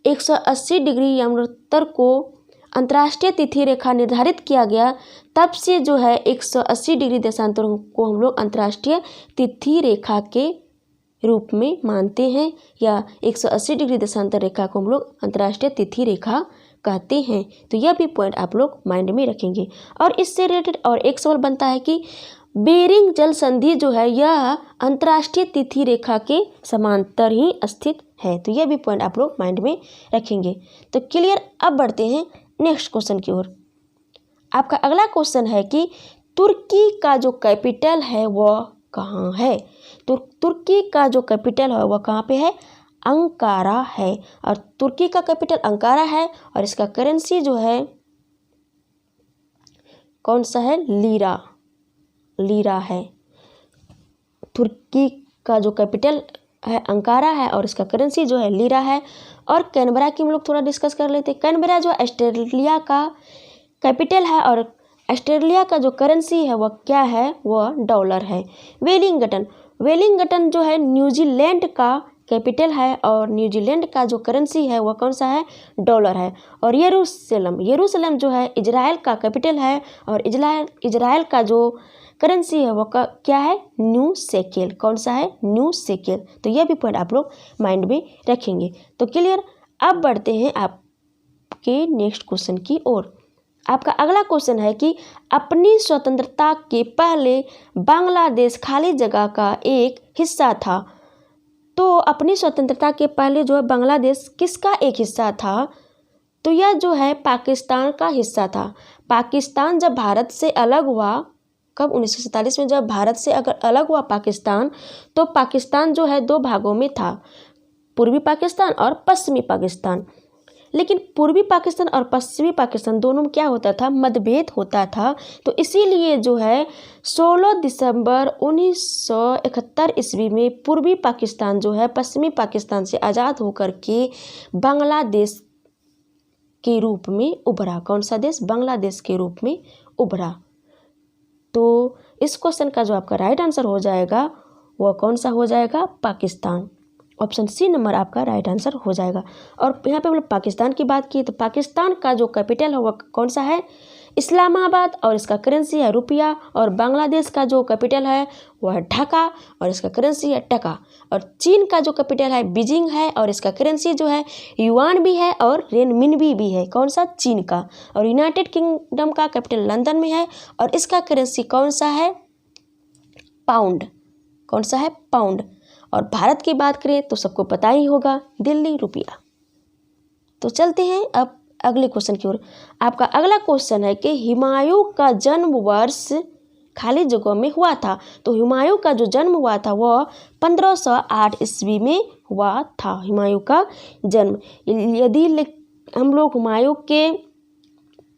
180 डिग्री यमोत्तर को अंतर्राष्ट्रीय तिथि रेखा निर्धारित किया गया, तब से जो है 180 डिग्री देशांतर को हम लोग अंतर्राष्ट्रीय तिथि रेखा के रूप में मानते हैं, या 180 डिग्री देशांतर रेखा को हम लोग अंतर्राष्ट्रीय तिथि रेखा कहते हैं। तो यह भी पॉइंट आप लोग माइंड में रखेंगे। और इससे रिलेटेड और एक सवाल बनता है कि बेरिंग जल संधि जो है यह अंतर्राष्ट्रीय तिथि रेखा के समांतर ही स्थित है। तो यह भी पॉइंट आप लोग माइंड में रखेंगे। तो क्लियर। अब बढ़ते हैं नेक्स्ट क्वेश्चन की ओर। आपका अगला क्वेश्चन है कि तुर्की का जो कैपिटल है वह कहाँ है? तो तुर्की का जो कैपिटल है वह कहाँ पे है? अंकारा है। और तुर्की का कैपिटल अंकारा है और इसका करेंसी जो है कौन सा है? लीरा है। तुर्की का जो कैपिटल है अंकारा है और इसका करेंसी जो है लीरा है। और कैनबरा की हम लोग थोड़ा डिस्कस कर लेते हैं। कैनबरा जो ऑस्ट्रेलिया का कैपिटल है और ऑस्ट्रेलिया का जो करेंसी है वह क्या है? वह डॉलर है। वेलिंगटन जो है न्यूजीलैंड का कैपिटल है और न्यूजीलैंड का जो करेंसी है वह कौन सा है? डॉलर है। और यरूशलेम जो है इजराइल का कैपिटल है और इजराइल का जो करेंसी है वो क्या है? New shekel. कौन सा है? New shekel. तो यह भी पॉइंट आप लोग माइंड में रखेंगे। तो क्लियर। अब बढ़ते हैं आपके नेक्स्ट क्वेश्चन की ओर। आपका अगला क्वेश्चन है कि अपनी स्वतंत्रता के पहले बांग्लादेश खाली जगह का एक हिस्सा था। तो अपनी स्वतंत्रता के पहले जो है बांग्लादेश किसका एक हिस्सा था? तो यह जो है पाकिस्तान का हिस्सा था। पाकिस्तान जब भारत से अलग हुआ, कब? 1947 में जब भारत से अगर अलग हुआ पाकिस्तान, तो पाकिस्तान जो है दो भागों में था, पूर्वी पाकिस्तान और पश्चिमी पाकिस्तान। लेकिन पूर्वी पाकिस्तान और पश्चिमी पाकिस्तान दोनों में क्या होता था? मतभेद होता था। तो इसीलिए जो है 16 दिसंबर 1971 ईस्वी में पूर्वी पाकिस्तान जो है पश्चिमी पाकिस्तान से आज़ाद होकर के बांग्लादेश के रूप में उभरा। कौन सा देश? बांग्लादेश के रूप में उभरा। तो इस क्वेश्चन का जो आपका राइट आंसर हो जाएगा वह कौन सा हो जाएगा? पाकिस्तान। ऑप्शन सी नंबर आपका राइट आंसर हो जाएगा। और यहाँ पे हम लोग पाकिस्तान की बात की तो पाकिस्तान का जो कैपिटल है वह कौन सा है? इस्लामाबाद, और इसका करेंसी है रुपया। और बांग्लादेश का जो कैपिटल है वह है ढाका और इसका करेंसी है टका। और चीन का जो कैपिटल है बीजिंग है और इसका करेंसी जो है युआन भी है और रेनमिनबी भी है। कौन सा? चीन का। और यूनाइटेड किंगडम का कैपिटल लंदन में है और इसका करेंसी कौन सा है? पाउंड। कौन सा है? पाउंड। और भारत की बात करें तो सबको पता ही होगा, दिल्ली रुपया। तो चलते हैं अब अगले क्वेश्चन की ओर। आपका अगला क्वेश्चन है कि हुमायूं का जन्म वर्ष खाली जगह में हुआ था। तो हुमायूं का जो जन्म हुआ था वह 1508 ईस्वी में हुआ था। हुमायूं का जन्म, यदि हम लोग हुमायूं के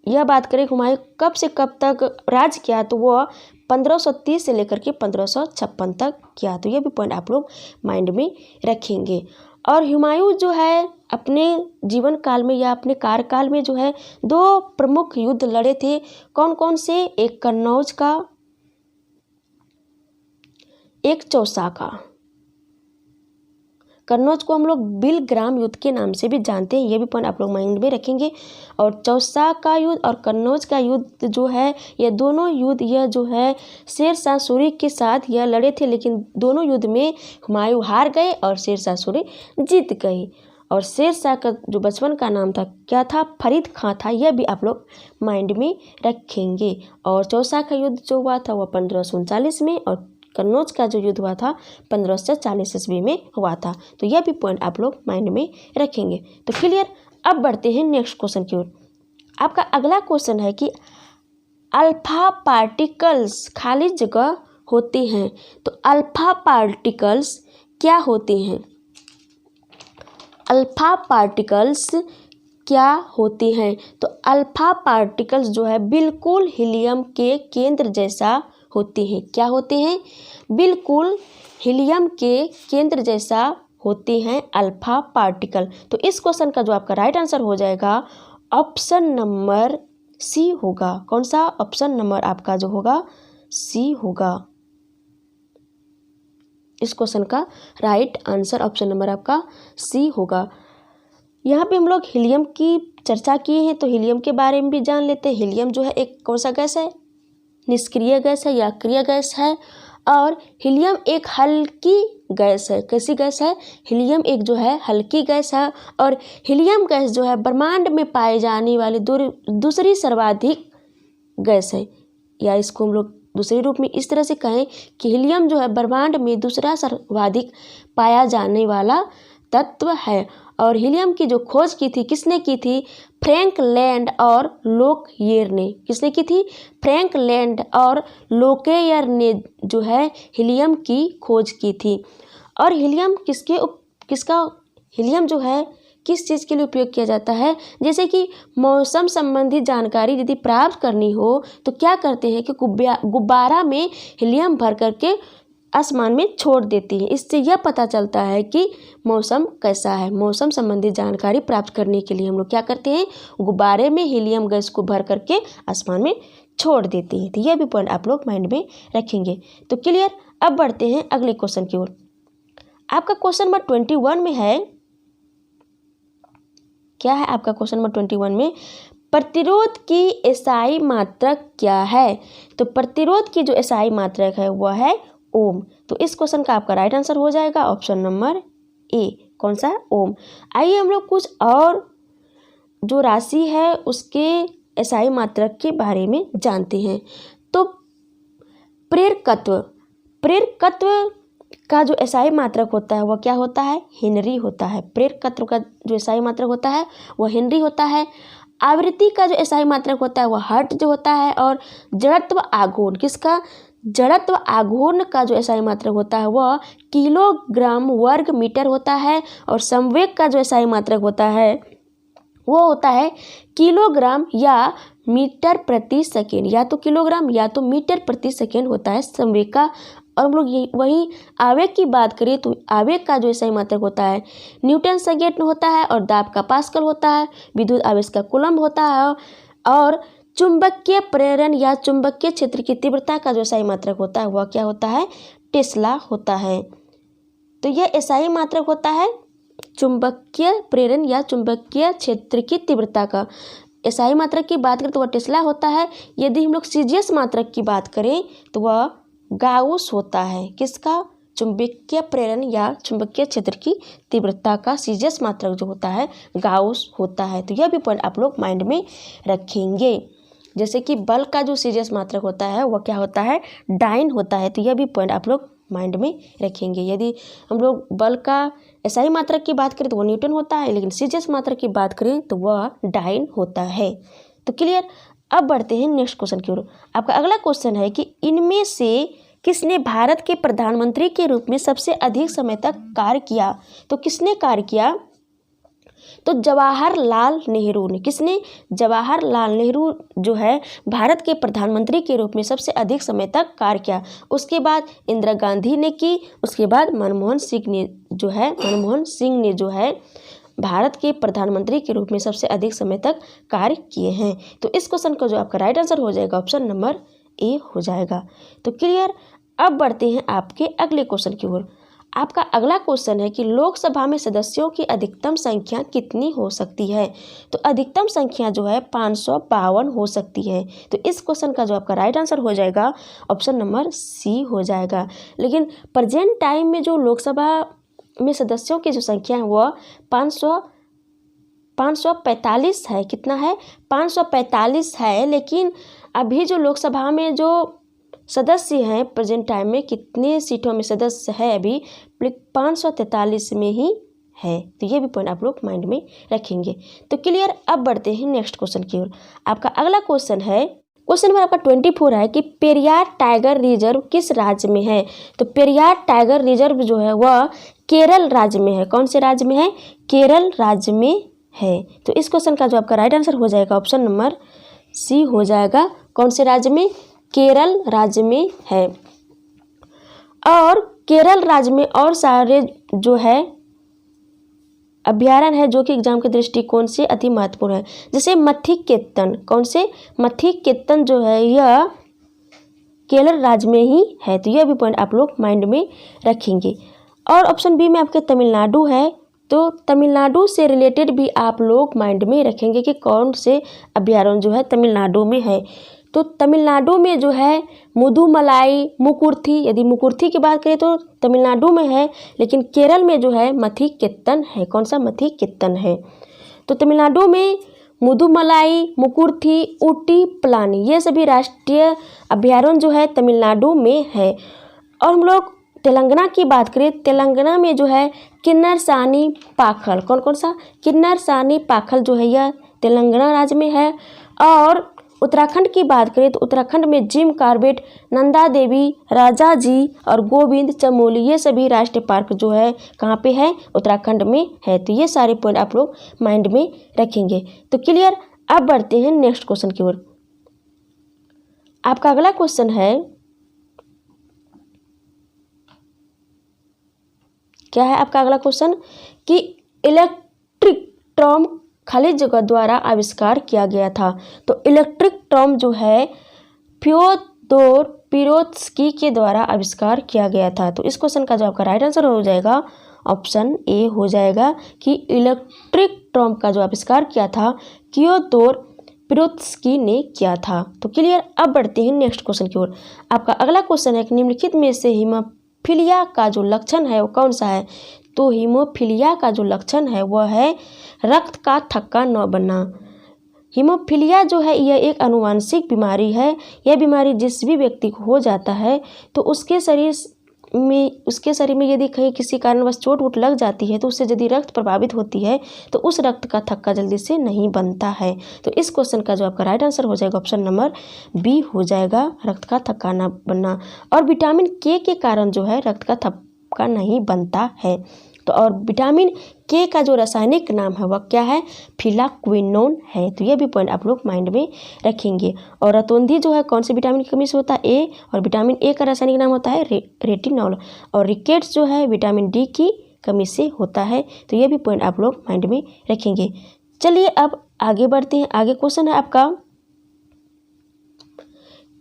यह बात करें हुमायूं कब से कब तक राज किया तो वह 1530 से लेकर के 1556 तक किया। तो यह भी पॉइंट आप लोग माइंड में रखेंगे। और हुमायूं जो है अपने जीवन काल में या अपने कार्यकाल में जो है 2 प्रमुख युद्ध लड़े थे। कौन कौन से? एक कन्नौज का, एक चौसा का। कन्नौज को हम लोग बिलग्राम युद्ध के नाम से भी जानते हैं, ये भी पॉइंट आप लोग माइंड में रखेंगे। और चौसा का युद्ध और कन्नौज का युद्ध जो है ये दोनों युद्ध यह जो है शेर शाह सूरी के साथ यह लड़े थे, लेकिन दोनों युद्ध में हुमायूं हार गए और शेर शाह सूरी जीत गए। और शेर शाह का जो बचपन का नाम था क्या था? फरीद खां था। यह भी आप लोग माइंड में रखेंगे। और चौसा का युद्ध जो हुआ था वह 1539 में और कन्नौज का जो युद्ध हुआ था 1540 ईस्वी में हुआ था। तो यह भी पॉइंट आप लोग माइंड में रखेंगे। तो क्लियर। अब बढ़ते हैं नेक्स्ट क्वेश्चन की ओर। आपका अगला क्वेश्चन है कि अल्फा पार्टिकल्स खाली जगह होते हैं। तो अल्फा पार्टिकल्स क्या होते हैं? अल्फा पार्टिकल्स क्या होते हैं? तो अल्फा पार्टिकल्स जो है बिल्कुल हीलियम के केंद्र जैसा होते हैं। क्या होते हैं? बिल्कुल हीलियम के केंद्र जैसा होते हैं अल्फा पार्टिकल। तो इस क्वेश्चन का जो आपका राइट आंसर हो जाएगा ऑप्शन नंबर सी होगा। कौन सा? ऑप्शन नंबर आपका जो होगा सी होगा। इस क्वेश्चन का राइट आंसर ऑप्शन नंबर आपका सी होगा। यहाँ पे हम लोग हीलियम की चर्चा किए हैं तो हीलियम के बारे में भी जान लेते हैं। हीलियम जो है एक कौन सा गैस है? निष्क्रिय गैस है या अक्रिय गैस है। और हीलियम एक हल्की गैस है। कैसी गैस है? हीलियम एक जो है हल्की गैस है। और हीलियम गैस जो है ब्रह्मांड में पाए जाने वाली दूसरी सर्वाधिक गैस है। या इसको हम लोग दूसरे रूप में इस तरह से कहें कि हीलियम जो है ब्रह्मांड में दूसरा सर्वाधिक पाया जाने वाला तत्व है। और हीलियम की जो खोज की थी किसने की थी? फ्रैंक लैंड और लोकयेर ने। किसने की थी? फ्रैंक लैंड और लोकयेर ने जो है हीलियम की खोज की थी। और हीलियम किसका हीलियम जो है किस चीज़ के लिए उपयोग किया जाता है? जैसे कि मौसम संबंधी जानकारी यदि प्राप्त करनी हो तो क्या करते हैं कि गुब्बारा में हीलियम भर करके आसमान में छोड़ देती है। इससे यह पता चलता है कि मौसम कैसा है। मौसम संबंधी जानकारी प्राप्त करने के लिए हम लोग क्या करते हैं? गुब्बारे में हीलियम गैस को भर करके आसमान में छोड़ देते हैं। तो यह भी पॉइंट आप लोग माइंड में रखेंगे। तो क्लियर। अब बढ़ते हैं अगले क्वेश्चन की ओर। आपका क्वेश्चन नंबर 21 में है, क्या है आपका क्वेश्चन नंबर 21 में? प्रतिरोध की एसआई मात्रक क्या है? तो प्रतिरोध की जो एसआई मात्रक है वह है ओम। तो इस क्वेश्चन का आपका राइट आंसर हो जाएगा ऑप्शन नंबर ए। कौन सा? ओम। आइए हम लोग कुछ और जो राशि है उसके एसआई मात्रक के बारे में जानते हैं। तो प्रेरकत्व का जो एसआई मात्रक होता है वह क्या होता है? हेनरी होता है। प्रेरकत्व का जो एसआई मात्रक होता है वह हेनरी होता है। आवृत्ति का जो एसआई मात्रक होता है वह हर्ट्ज जो होता है। और जड़त्व आघूर्ण, किसका? जड़त्व आघूर्ण का जो एसआई मात्रक होता है वह किलोग्राम वर्ग मीटर होता है। और संवेग का जो एसआई मात्रक होता है वो होता है किलोग्राम या मीटर प्रति सेकेंड। या तो किलोग्राम या तो मीटर प्रति सेकेंड होता है संवेग का। और हम लोग वही आवेग की बात करें तो आवेग का जो एसआई मात्रक होता है न्यूटन सेकेंड होता है। और दाब का पास्कल होता है। विद्युत आवेश का कूलम्ब होता है। और चुंबकीय प्रेरण या चुंबकीय क्षेत्र की तीव्रता का जो SI मात्रक होता है वह क्या होता है? टेस्ला होता है। तो यह SI मात्रक होता है चुंबकीय प्रेरण या चुंबकीय क्षेत्र की तीव्रता का। SI मात्रक की बात करें तो वह टेस्ला होता है। यदि हम लोग CGS मात्रक की बात करें तो वह गाउस होता है। किसका? चुंबकीय प्रेरण या चुंबकीय क्षेत्र की तीव्रता का CGS मात्रक जो होता है गाउस होता है। तो यह भी पॉइंट आप लोग माइंड में रखेंगे। जैसे कि बल का जो CGS मात्रक होता है वह क्या होता है? डाइन होता है। तो यह भी पॉइंट आप लोग माइंड में रखेंगे। यदि हम लोग बल का SI मात्रक की बात करें तो वो न्यूटन होता है, लेकिन CGS मात्रक की बात करें तो वह डाइन होता है। तो क्लियर। अब बढ़ते हैं नेक्स्ट क्वेश्चन की ओर। आपका अगला क्वेश्चन है कि इनमें से किसने भारत के प्रधानमंत्री के रूप में सबसे अधिक समय तक कार्य किया? तो किसने कार्य किया? तो जवाहरलाल नेहरू ने। किसने? जवाहरलाल नेहरू जो है भारत के प्रधानमंत्री के रूप में सबसे अधिक समय तक कार्य किया। उसके बाद इंदिरा गांधी ने की। उसके बाद मनमोहन सिंह ने जो है भारत के प्रधानमंत्री के रूप में सबसे अधिक समय तक कार्य किए हैं। तो इस क्वेश्चन का जो आपका राइट आंसर हो जाएगा ऑप्शन नंबर ए हो जाएगा। तो क्लियर। अब बढ़ते हैं आपके अगले क्वेश्चन की ओर। आपका अगला क्वेश्चन है कि लोकसभा में सदस्यों की अधिकतम संख्या कितनी हो सकती है? तो अधिकतम संख्या जो है 552 हो सकती है। तो इस क्वेश्चन का जो आपका राइट आंसर हो जाएगा ऑप्शन नंबर सी हो जाएगा। लेकिन प्रेजेंट टाइम में जो लोकसभा में सदस्यों की जो संख्या है वह 545 है। कितना है? 545 है। लेकिन अभी जो लोकसभा में जो सदस्य हैं प्रेजेंट टाइम में कितने सीटों में सदस्य है? अभी 543 में ही है। तो ये भी पॉइंट आप लोग माइंड में रखेंगे। तो क्लियर। अब बढ़ते हैं नेक्स्ट क्वेश्चन की ओर। आपका अगला क्वेश्चन है, क्वेश्चन नंबर आपका 24 है कि पेरियार टाइगर रिजर्व किस राज्य में है? तो पेरियार टाइगर रिजर्व जो है वह केरल राज्य में है। कौन से राज्य में है? केरल राज्य में है। तो इस क्वेश्चन का जो आपका राइट आंसर हो जाएगा ऑप्शन नंबर सी हो जाएगा। कौन से राज्य में? केरल राज्य में है। और केरल राज्य में और सारे जो है अभ्यारण्य है जो कि एग्जाम के दृष्टिकोण से अति महत्वपूर्ण है। जैसे मथिकेतन। कौन से? मथिकेतन जो है यह केरल राज्य में ही है। तो यह भी पॉइंट आप लोग माइंड में रखेंगे। और ऑप्शन बी में आपके तमिलनाडु है। तो तमिलनाडु से रिलेटेड भी आप लोग माइंड में रखेंगे कि कौन से अभ्यारण्य जो है तमिलनाडु में है। तो तमिलनाडु में जो है मुदुमलाई, मुकुर्थी, यदि मुकुर्थी की बात करें तो तमिलनाडु में है, लेकिन केरल में जो है मथिकेतन है। कौन सा? मथिकेतन है। तो तमिलनाडु में मुदुमलाई, मुकुर्थी, ऊटी, पलानी ये सभी राष्ट्रीय अभ्यारण्य जो है तमिलनाडु में है। और हम लोग तेलंगाना की बात करें, तेलंगाना में जो है किन्नरसानी पाखल। कौन कौन सा? किन्नरसानी पाखल जो है यह तेलंगाना राज्य में है। और उत्तराखंड की बात करें तो उत्तराखंड में जिम कार्बेट, नंदा देवी, राजा जी और गोविंद चमोली ये सभी राष्ट्रीय पार्क जो है कहाँ पे है? उत्तराखंड में है। तो ये सारे पॉइंट आप लोग माइंड में रखेंगे। तो क्लियर। अब बढ़ते हैं नेक्स्ट क्वेश्चन की ओर। आपका अगला क्वेश्चन है, क्या है आपका अगला क्वेश्चन कि इलेक्ट्रिक ट्रम खाली जगह द्वारा आविष्कार किया गया था। तो इलेक्ट्रिक ट्रम जो है फ्योदोर पिरोत्स्की के द्वारा आविष्कार किया गया था। तो इस क्वेश्चन का जो आपका राइट आंसर हो जाएगा ऑप्शन ए हो जाएगा कि इलेक्ट्रिक ट्रम का जो आविष्कार किया था फ्योदोर पिरोत्स्की ने किया था। तो क्लियर। अब बढ़ते हैं नेक्स्ट क्वेश्चन की ओर। आपका अगला क्वेश्चन है कि निम्नलिखित में से हीमोफीलिया का जो लक्षण है वो कौन सा है? तो हीमोफीलिया का जो लक्षण है वह है रक्त का थक्का न बनना। हीमोफीलिया जो है यह एक आनुवांशिक बीमारी है। यह बीमारी जिस भी व्यक्ति को हो जाता है तो उसके शरीर में यदि कहीं किसी कारणवश चोट वोट लग जाती है तो उससे यदि रक्त प्रभावित होती है तो उस रक्त का थक्का जल्दी से नहीं बनता है। तो इस क्वेश्चन का जो आपका राइट आंसर हो जाएगा ऑप्शन नंबर बी हो जाएगा, रक्त का थक्का न बनना। और विटामिन के कारण जो है रक्त का थक्का नहीं बनता है। तो और विटामिन के का जो रासायनिक नाम है वह क्या है? फिलाक्विनोन है। तो ये भी पॉइंट आप लोग माइंड में रखेंगे। और रतौंधी जो है कौन से विटामिन की कमी से होता है? ए। और विटामिन ए का रासायनिक नाम होता है रेटिनॉल। और रिकेट्स जो है विटामिन डी की कमी से होता है। तो ये भी पॉइंट आप लोग माइंड में रखेंगे। चलिए अब आगे बढ़ते हैं। आगे क्वेश्चन है आपका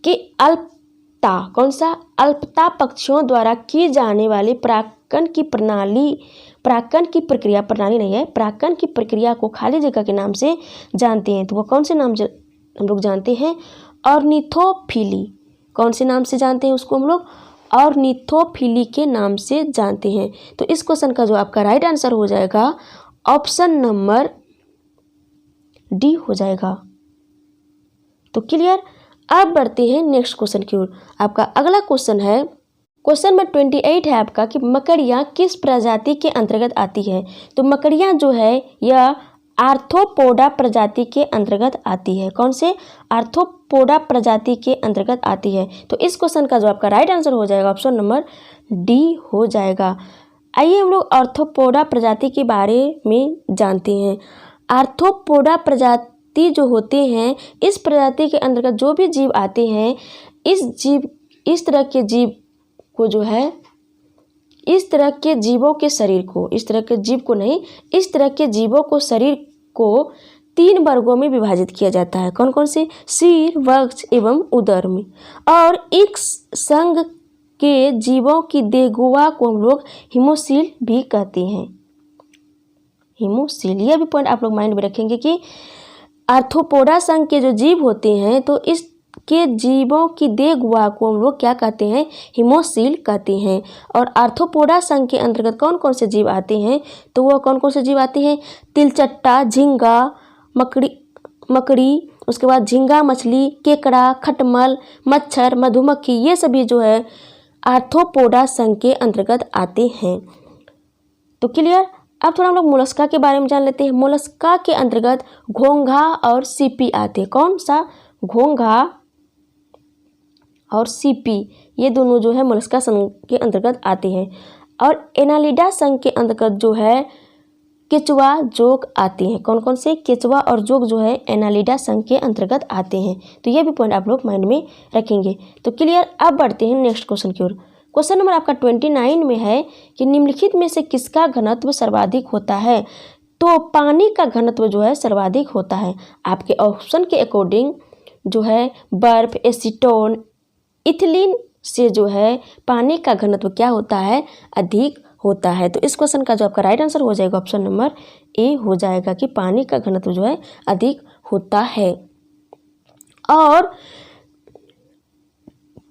कि अल्पता, कौन सा, अल्पता पक्षियों द्वारा की जाने वाली परागकण की प्रणाली, परागकण की प्रक्रिया, प्रणाली नहीं है, परागकण की प्रक्रिया को खाली जगह के नाम से जानते हैं। तो वो कौन से नाम से हम लोग जानते हैं? ऑर्निथोफिली। कौन से नाम से जानते हैं उसको हम लोग? ऑर्निथोफिली के नाम से जानते हैं। तो इस क्वेश्चन का जो आपका राइट आंसर हो जाएगा ऑप्शन नंबर डी हो जाएगा। तो क्लियर। अब बढ़ते हैं नेक्स्ट क्वेश्चन की ओर। आपका अगला क्वेश्चन है, क्वेश्चन नंबर 28 है आपका कि मकड़ियाँ किस प्रजाति के अंतर्गत आती है? तो मकड़ियाँ जो है यह आर्थ्रोपोडा प्रजाति के अंतर्गत आती है। कौन से? आर्थ्रोपोडा प्रजाति के अंतर्गत आती है। तो इस क्वेश्चन का जो आपका राइट आंसर हो जाएगा ऑप्शन नंबर डी हो जाएगा। आइए हम लोग आर्थ्रोपोडा प्रजाति के बारे में जानते हैं। आर्थ्रोपोडा प्रजाति जो होते हैं, इस प्रजाति के अंतर्गत जो भी जीव आते हैं, इस तरह के जीव को जो है, इस तरह के जीवों के शरीर को, इस तरह के जीव को नहीं, इस तरह के जीवों को शरीर को 3 वर्गों में विभाजित किया जाता है। कौन कौन से? सिर, वक्ष एवं उदर में। और एक संघ के जीवों की देहगुहा को हम लोग हिमोसील भी कहते हैं। हिमोसील, यह भी पॉइंट आप लोग माइंड में रखेंगे कि आर्थ्रोपोडा संघ के जो जीव होते हैं, तो इस के जीवों की देहगुहा को हम लोग क्या कहते हैं? हिमोसील कहते हैं। और आर्थ्रोपोडा संघ के अंतर्गत कौन कौन से जीव आते हैं? तो वह कौन कौन से जीव आते हैं? तिलचट्टा, झींगा, मकड़ी, उसके बाद झींगा मछली, केकड़ा, खटमल, मच्छर, मधुमक्खी, ये सभी जो है आर्थ्रोपोडा संघ के अंतर्गत आते हैं। तो क्लियर। अब थोड़ा हम लोग मोलस्का के बारे में जान लेते हैं। मोलस्का के अंतर्गत घोंघा और सीपी आते हैं। कौन सा? घोंघा और सीपी, ये दोनों जो है मोलस्का संघ के अंतर्गत आते हैं। और एनालिडा संघ के अंतर्गत जो है केचुआ, जोक आते हैं। कौन कौन से? केचुआ और जोक जो है एनालिडा संघ के अंतर्गत आते हैं। तो ये भी पॉइंट आप लोग माइंड में रखेंगे। तो क्लियर। अब बढ़ते हैं नेक्स्ट क्वेश्चन की ओर। क्वेश्चन नंबर आपका 29 में है कि निम्नलिखित में से किसका घनत्व सर्वाधिक होता है? तो पानी का घनत्व जो है सर्वाधिक होता है। आपके ऑप्शन के अकॉर्डिंग जो है बर्फ, एसीटोन, इथिलीन से जो है पानी का घनत्व क्या होता है? अधिक होता है। तो इस क्वेश्चन का जो आपका राइट आंसर हो जाएगा ऑप्शन नंबर ए हो जाएगा कि पानी का घनत्व जो है अधिक होता है। और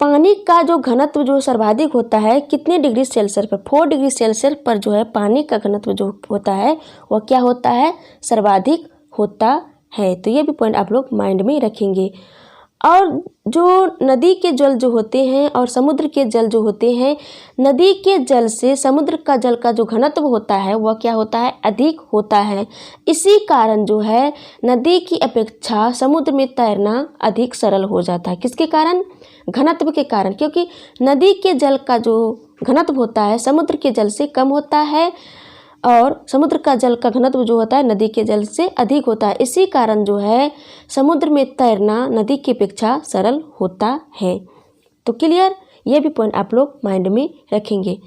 पानी का जो घनत्व जो सर्वाधिक होता है कितने डिग्री सेल्सियस पर? 4 डिग्री सेल्सियस पर जो है पानी का घनत्व जो होता है वह क्या होता है? सर्वाधिक होता है। तो ये भी पॉइंट आप लोग माइंड में रखेंगे। और जो नदी के जल जो होते हैं और समुद्र के जल जो होते हैं, नदी के जल से समुद्र का जल का जो घनत्व होता है वह क्या होता है? अधिक होता है। इसी कारण जो है नदी की अपेक्षा समुद्र में तैरना अधिक सरल हो जाता है। किसके कारण? घनत्व के कारण। क्योंकि नदी के जल का जो घनत्व होता है समुद्र के जल से कम होता है और समुद्र का जल का घनत्व जो होता है नदी के जल से अधिक होता है। इसी कारण जो है समुद्र में तैरना नदी की अपेक्षा सरल होता है। तो क्लियर। ये भी पॉइंट आप लोग माइंड में रखेंगे।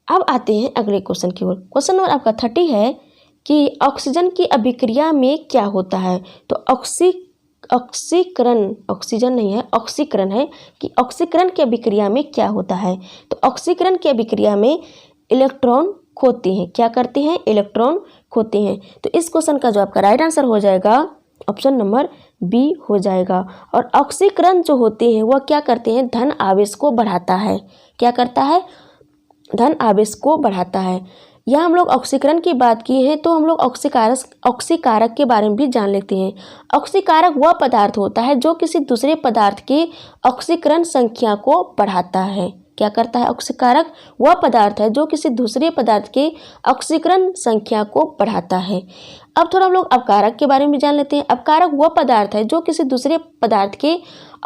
अब आते हैं अगले क्वेश्चन की ओर। क्वेश्चन नंबर आपका 30 है कि ऑक्सीजन की अभिक्रिया में क्या होता है? तो ऑक्सीकरण, ऑक्सीजन नहीं है, ऑक्सीकरण है कि ऑक्सीकरण की अभिक्रिया में क्या होता है? तो ऑक्सीकरण की अभिक्रिया में इलेक्ट्रॉन खोते हैं। क्या करते हैं? इलेक्ट्रॉन खोते हैं। तो इस क्वेश्चन का जो आपका राइट आंसर हो जाएगा ऑप्शन नंबर बी हो जाएगा। और ऑक्सीकरण जो होते हैं वह क्या करते हैं? धन आवेश को बढ़ाता है। क्या करता है? धन आवेश को बढ़ाता है। यहाँ हम लोग ऑक्सीकरण की बात की है तो हम लोग ऑक्सीकारक के बारे में भी जान लेते हैं। ऑक्सीकारक वह पदार्थ होता है जो किसी दूसरे पदार्थ की ऑक्सीकरण संख्या को बढ़ाता है। क्या करता है? ऑक्सीकारक वह पदार्थ है जो किसी दूसरे पदार्थ के ऑक्सीकरण संख्या को बढ़ाता है। अब थोड़ा हम लोग अपकारक के बारे में जान लेते हैं। अपकारक वह पदार्थ है जो किसी दूसरे पदार्थ के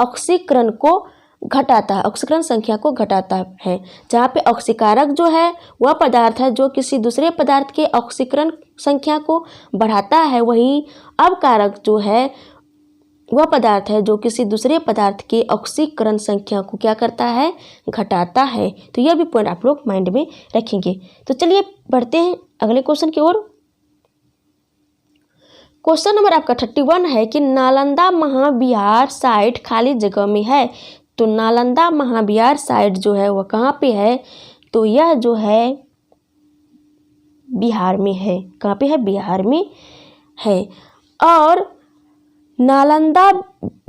ऑक्सीकरण को घटाता है, ऑक्सीकरण संख्या को घटाता है। जहाँ पे ऑक्सीकारक जो है वह पदार्थ है जो किसी दूसरे पदार्थ के ऑक्सीकरण संख्या को बढ़ाता है, वहीं अपकारक जो है वह पदार्थ है जो किसी दूसरे पदार्थ के ऑक्सीकरण संख्या को क्या करता है? घटाता है। तो यह भी पॉइंट आप लोग माइंड में रखेंगे। तो चलिए बढ़ते हैं अगले क्वेश्चन की ओर। क्वेश्चन नंबर आपका 31 है कि नालंदा महाविहार साइट खाली जगह में है। तो नालंदा महाविहार साइट जो है वह कहाँ पे है? तो यह जो है बिहार में है। कहाँ पे है? बिहार में है। और नालंदा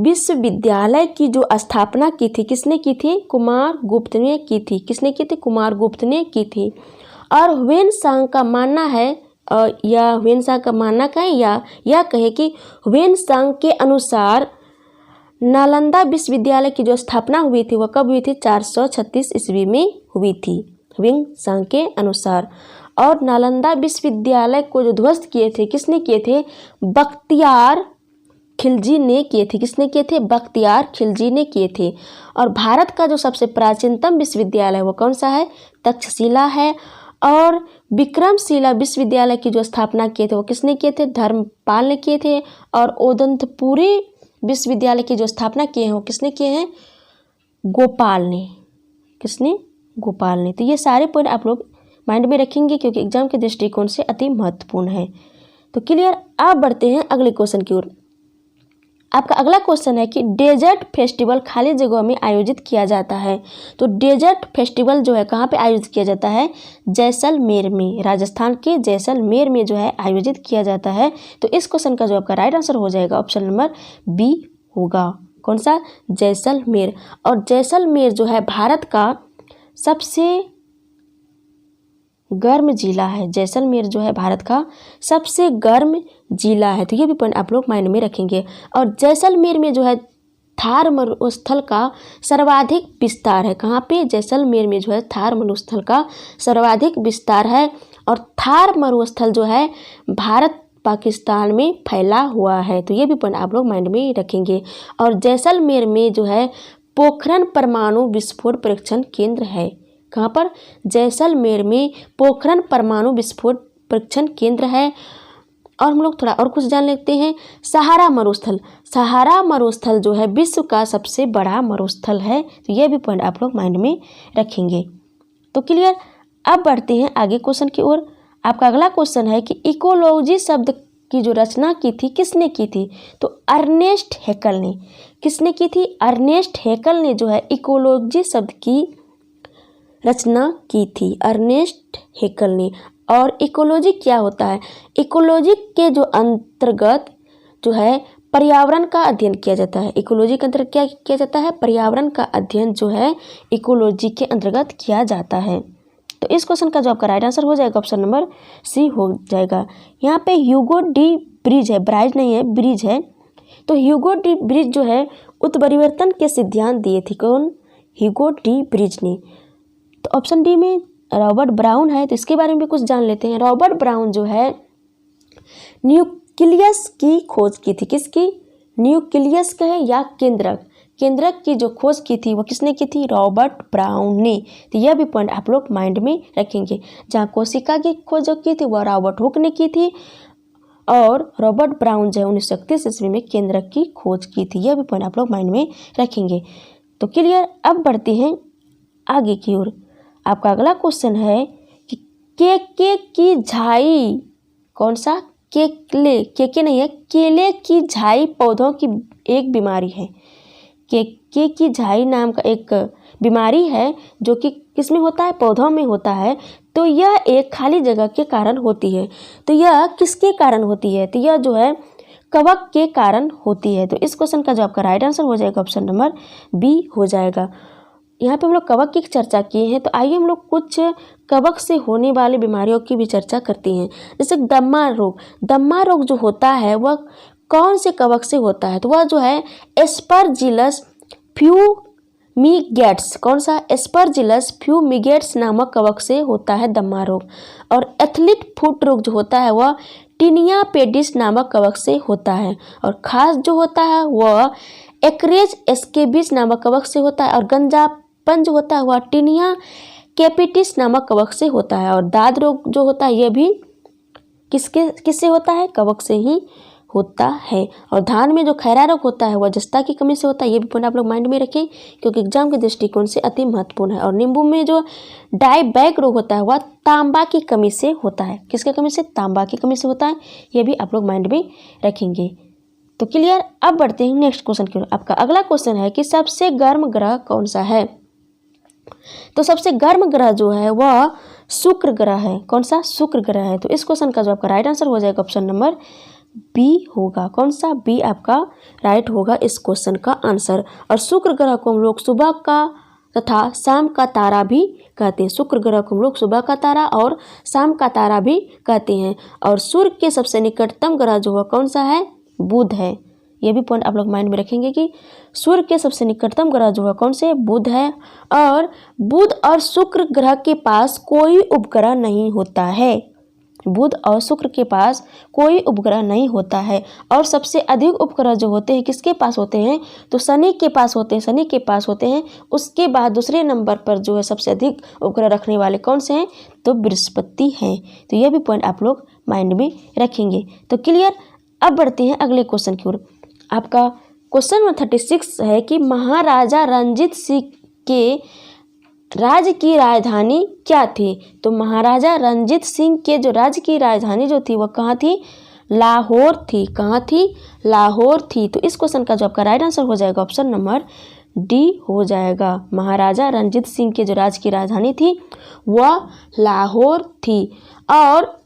विश्वविद्यालय की जो स्थापना की थी किसने की थी? कुमारगुप्त ने की थी। किसने की थी? कुमारगुप्त ने की थी। और ह्वेनसांग का मानना है या ह्वेनसांग का मानना का है या यह कहे कि ह्वेनसांग के अनुसार नालंदा विश्वविद्यालय की जो स्थापना हुई थी वह कब हुई थी? 436 ईस्वी में हुई थी ह्वेनसांग के अनुसार। और नालंदा विश्वविद्यालय को जो ध्वस्त किए थे किसने किए थे? बख्तियार खिलजी ने किए थे। किसने किए थे? बख्तियार खिलजी ने किए थे। और भारत का जो सबसे प्राचीनतम विश्वविद्यालय वो कौन सा है? तक्षशिला है। और विक्रमशिला विश्वविद्यालय की जो स्थापना किए थे वो किसने किए थे? धर्मपाल ने किए थे। और ओदंतपुरी विश्वविद्यालय की जो स्थापना किए हैं वो किसने किए हैं? गोपाल ने। किसने? गोपाल ने। तो ये सारे पॉइंट आप लोग माइंड में रखेंगे क्योंकि एग्जाम के दृष्टिकोण से अति महत्वपूर्ण है। तो क्लियर। आप बढ़ते हैं अगले क्वेश्चन की ओर। आपका अगला क्वेश्चन है कि डेजर्ट फेस्टिवल खाली जगह में आयोजित किया जाता है। तो डेजर्ट फेस्टिवल जो है कहाँ पे आयोजित किया जाता है? जैसलमेर में। राजस्थान के जैसलमेर में जो है आयोजित किया जाता है। तो इस क्वेश्चन का जो आपका राइट आंसर हो जाएगा ऑप्शन नंबर बी होगा। कौन सा? जैसलमेर। और जैसलमेर जो है भारत का सबसे गर्म जिला है। जैसलमेर जो है भारत का सबसे गर्म जिला है। तो ये भी पॉइंट आप लोग माइंड में रखेंगे। और जैसलमेर में जो है थार मरुस्थल का सर्वाधिक विस्तार है। कहाँ पे? जैसलमेर में जो है थार मरुस्थल का सर्वाधिक विस्तार है। और थार मरुस्थल जो है भारत पाकिस्तान में फैला हुआ है। तो ये भी पॉइंट आप लोग माइंड में रखेंगे। और जैसलमेर में जो है पोखरण परमाणु विस्फोट परीक्षण केंद्र है। कहाँ पर? जैसलमेर में पोखरण परमाणु विस्फोट परीक्षण केंद्र है। और हम लोग थोड़ा और कुछ जान लेते हैं। सहारा मरुस्थल। सहारा मरुस्थल जो है विश्व का सबसे बड़ा मरुस्थल है। तो ये भी पॉइंट आप लोग माइंड में रखेंगे। तो क्लियर। अब बढ़ते हैं आगे क्वेश्चन की ओर। आपका अगला क्वेश्चन है कि इकोलॉजी शब्द की जो रचना की थी किसने की थी? तो अर्नेस्ट हैकल ने। किसने की थी? अर्नेस्ट हैकल ने जो है इकोलॉजी शब्द की रचना की थी। अर्नेस्ट हैकल ने। और इकोलॉजी क्या होता है? इकोलॉजी के जो अंतर्गत जो है पर्यावरण का अध्ययन किया जाता है। इकोलॉजी के अंतर्गत क्या किया जाता है? पर्यावरण का अध्ययन जो है इकोलॉजी के अंतर्गत किया जाता है। तो इस क्वेश्चन का जो आपका राइट आंसर हो जाएगा ऑप्शन नंबर सी हो जाएगा। यहाँ पे ह्यूगो डी ब्रिज है, ब्राइज नहीं है, ब्रिज है। तो ह्यूगो डी ब्रिज जो है उत्परिवर्तन के सिद्धांत दिए थे। कौन? ह्यूगो डी ब्रिज ने। तो ऑप्शन डी में रॉबर्ट ब्राउन है। तो इसके बारे में भी कुछ जान लेते हैं। रॉबर्ट ब्राउन जो है न्यूक्लियस की खोज की थी। किसकी? न्यूक्लियस का है या केंद्रक। केंद्रक की जो खोज की थी वो किसने की थी? रॉबर्ट ब्राउन ने। तो यह भी पॉइंट आप लोग माइंड में रखेंगे। जहाँ कोशिका की खोज जो की थी वह रॉबर्ट हुक ने की थी। और रॉबर्ट ब्राउन जो है 1931 ईस्वी में केंद्रक की खोज की थी। यह भी पॉइंट आप लोग माइंड में रखेंगे। तो क्लियर। अब बढ़ते हैं आगे की ओर। आपका अगला क्वेश्चन है कि केके की झाई। कौन सा? केके नहीं है, केले की झाई पौधों की एक बीमारी है। केके की झाई नाम का एक बीमारी है जो कि किसमें होता है? पौधों में होता है। तो यह एक खाली जगह के कारण होती है। तो यह किसके कारण होती है? तो यह जो है कवक के कारण होती है। तो इस क्वेश्चन का जो आपका राइट आंसर हो जाएगा ऑप्शन नंबर बी हो जाएगा। यहाँ पे हम लोग कवक की चर्चा किए हैं। तो आइए हम लोग कुछ कवक से होने वाली बीमारियों की भी चर्चा करते हैं। जैसे दम्मा रोग। दम्मा रोग जो होता है वह कौन से कवक से होता है? तो वह जो है एस्परजिलस फ्यूमिगेट्स। कौन सा? एस्परजिलस फ्यूमिगेट्स नामक कवक से होता है दम्मा रोग। और एथलीट फुट रोग जो होता है वह टीनिया पेडिस नामक कवक से होता है। और खास जो होता है वह एक्रेज एस्केबिस नामक कवक से होता है। और गंजापन जो होता है वह टीनिया कैपिटिस नामक कवक से होता है। और दाद रोग जो होता है यह भी किससे होता है? कवक से ही होता है। और धान में जो खैरा रोग होता है वह जस्ता की कमी से होता है। ये भी पॉइंट आप लोग माइंड में रखें क्योंकि एग्जाम के दृष्टिकोण से अति महत्वपूर्ण है। और नींबू में जो डायबैक रोग होता है वह तांबा की कमी से होता है। किसके कमी से? तांबा की कमी से होता है। ये भी आप लोग माइंड में रखेंगे। तो क्लियर। अब बढ़ते हैं नेक्स्ट क्वेश्चन की ओर। आपका अगला क्वेश्चन है कि सबसे गर्म ग्रह कौन सा है? तो सबसे गर्म ग्रह जो है वह शुक्र ग्रह है। कौन सा? शुक्र ग्रह है। तो इस क्वेश्चन का जो आपका राइट आंसर हो जाएगा ऑप्शन नंबर बी होगा। कौन सा? बी आपका राइट होगा इस क्वेश्चन का आंसर। और शुक्र ग्रह को हम लोग सुबह का तथा शाम का तारा भी कहते हैं। शुक्र ग्रह को हम लोग सुबह का तारा और शाम का तारा भी कहते हैं। और सूर्य के सबसे निकटतम ग्रह जो है कौन सा है? बुध है। ये भी पॉइंट आप लोग माइंड में रखेंगे कि सूर्य के सबसे निकटतम ग्रह जो है कौन से? बुध है। और बुध और शुक्र ग्रह के पास कोई उपग्रह नहीं होता है। बुध और शुक्र के पास कोई उपग्रह नहीं होता है। और सबसे अधिक उपग्रह जो होते हैं किसके पास होते हैं? तो शनि के पास होते हैं। शनि के पास होते हैं। उसके बाद दूसरे नंबर पर जो है सबसे अधिक उपग्रह रखने वाले कौन से हैं? तो बृहस्पति हैं। तो ये भी पॉइंट आप लोग माइंड में रखेंगे। तो क्लियर। अब बढ़ते हैं अगले क्वेश्चन की ओर। आपका क्वेश्चन नंबर 36 है कि महाराजा रणजीत सिंह के राज्य की राजधानी क्या थी? तो महाराजा रणजीत सिंह के जो राज्य की राजधानी जो थी वह कहाँ थी? लाहौर थी। कहाँ थी? लाहौर थी। तो इस क्वेश्चन का जो आपका राइट आंसर हो जाएगा ऑप्शन नंबर डी हो जाएगा। महाराजा रणजीत सिंह के जो राज्य की राजधानी थी वह लाहौर थी। और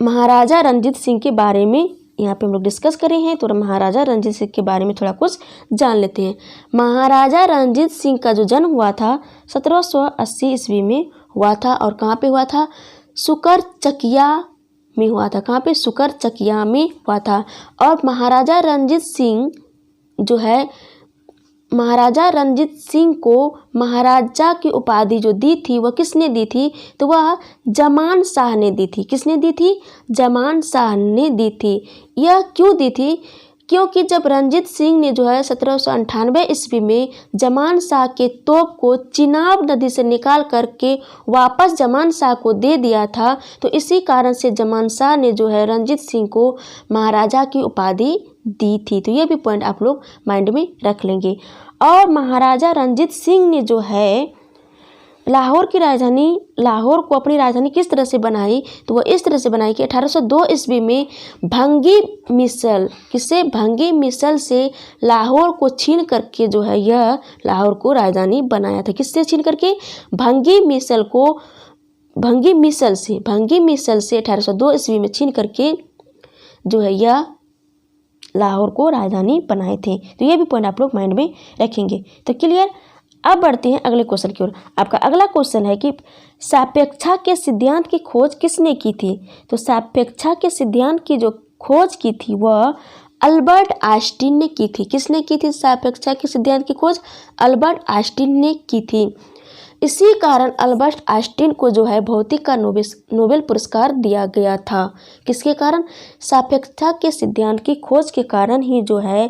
महाराजा रणजीत सिंह के बारे में यहाँ पे हम लोग डिस्कस करे हैं। तो महाराजा रणजीत सिंह के बारे में थोड़ा कुछ जान लेते हैं। महाराजा रणजीत सिंह का जो जन्म हुआ था 1780 ईस्वी में हुआ था। और कहाँ पे हुआ था? सुकरचकिया में हुआ था। कहाँ पे? सुकरचकिया में हुआ था। और महाराजा रणजीत सिंह जो है, महाराजा रणजीत सिंह को महाराजा की उपाधि जो दी थी वह किसने दी थी? तो वह जमान शाह ने दी थी। किसने दी थी? जमान शाह ने दी थी। यह क्यों दी थी? क्योंकि जब रणजीत सिंह ने जो है 1798 ईस्वी में जमान शाह के तोप को चिनाब नदी से निकाल करके वापस जमान शाह को दे दिया था, तो इसी कारण से जमान शाह ने जो है रणजीत सिंह को महाराजा की उपाधि दी थी। तो ये भी पॉइंट आप लोग माइंड में रख लेंगे। और महाराजा रणजीत सिंह ने जो है लाहौर की राजधानी, लाहौर को अपनी राजधानी किस तरह से बनाई? तो वह इस तरह से बनाई कि 1802 ईस्वी में भंगी मिसल, किससे? भंगी मिसल से लाहौर को छीन करके जो है यह लाहौर को राजधानी बनाया था। किससे छीन करके? भंगी मिसल को, भंगी मिसल से 1802 ईस्वी में छीन करके जो है यह लाहौर को राजधानी बनाए थे। तो ये भी पॉइंट आप लोग माइंड में रखेंगे। तो क्लियर। अब बढ़ते हैं अगले क्वेश्चन की ओर। आपका अगला क्वेश्चन है कि सापेक्षा के सिद्धांत की खोज किसने की थी? तो सापेक्षा के सिद्धांत की जो खोज की थी वह अल्बर्ट आइंस्टीन ने की थी। किसने की थी सापेक्षा के सिद्धांत की खोज? अल्बर्ट आइंस्टीन ने की थी। इसी कारण अल्बर्ट आइंस्टीन को जो है भौतिक का नोबेल पुरस्कार दिया गया था। किसके कारण? सापेक्षा के सिद्धांत की खोज के कारण ही जो है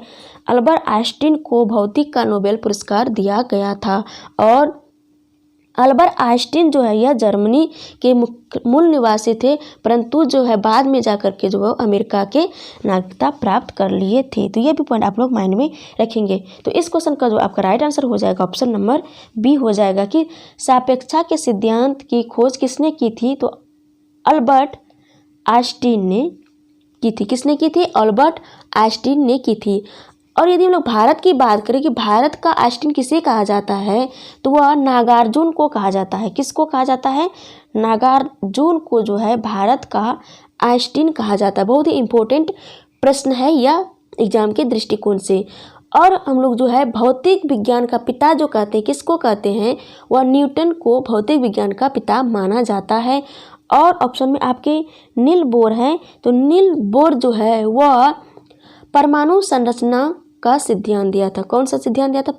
अल्बर्ट आइंस्टीन को भौतिक का नोबेल पुरस्कार दिया गया था। और अल्बर्ट आइंस्टीन जो है यह जर्मनी के मूल निवासी थे, परंतु जो है बाद में जाकर के जो है अमेरिका के नागरिकता प्राप्त कर लिए थे। तो ये भी पॉइंट आप लोग माइंड में रखेंगे। तो इस क्वेश्चन का जो आपका राइट आंसर हो जाएगा ऑप्शन नंबर बी हो जाएगा कि सापेक्षा के सिद्धांत की खोज किसने की थी? तो अल्बर्ट आइंस्टीन ने की थी। किसने की थी? अल्बर्ट आइंस्टीन ने की थी। और यदि हम लोग भारत की बात करें कि भारत का आइंस्टीन किसे कहा जाता है, तो वह नागार्जुन को कहा जाता है। किसको कहा जाता है? नागार्जुन को जो है भारत का आइंस्टीन कहा जाता है। बहुत ही इम्पोर्टेंट प्रश्न है यह एग्जाम के दृष्टिकोण से। और हम लोग जो है भौतिक विज्ञान का पिता जो कहते हैं, किसको कहते हैं? वह न्यूटन को भौतिक विज्ञान का पिता माना जाता है। और ऑप्शन में आपके नील बोर है। तो नील बोर जो है वह परमाणु संरचना का सिद्धांत दिया था। कौन सा सिद्धांत दिया था?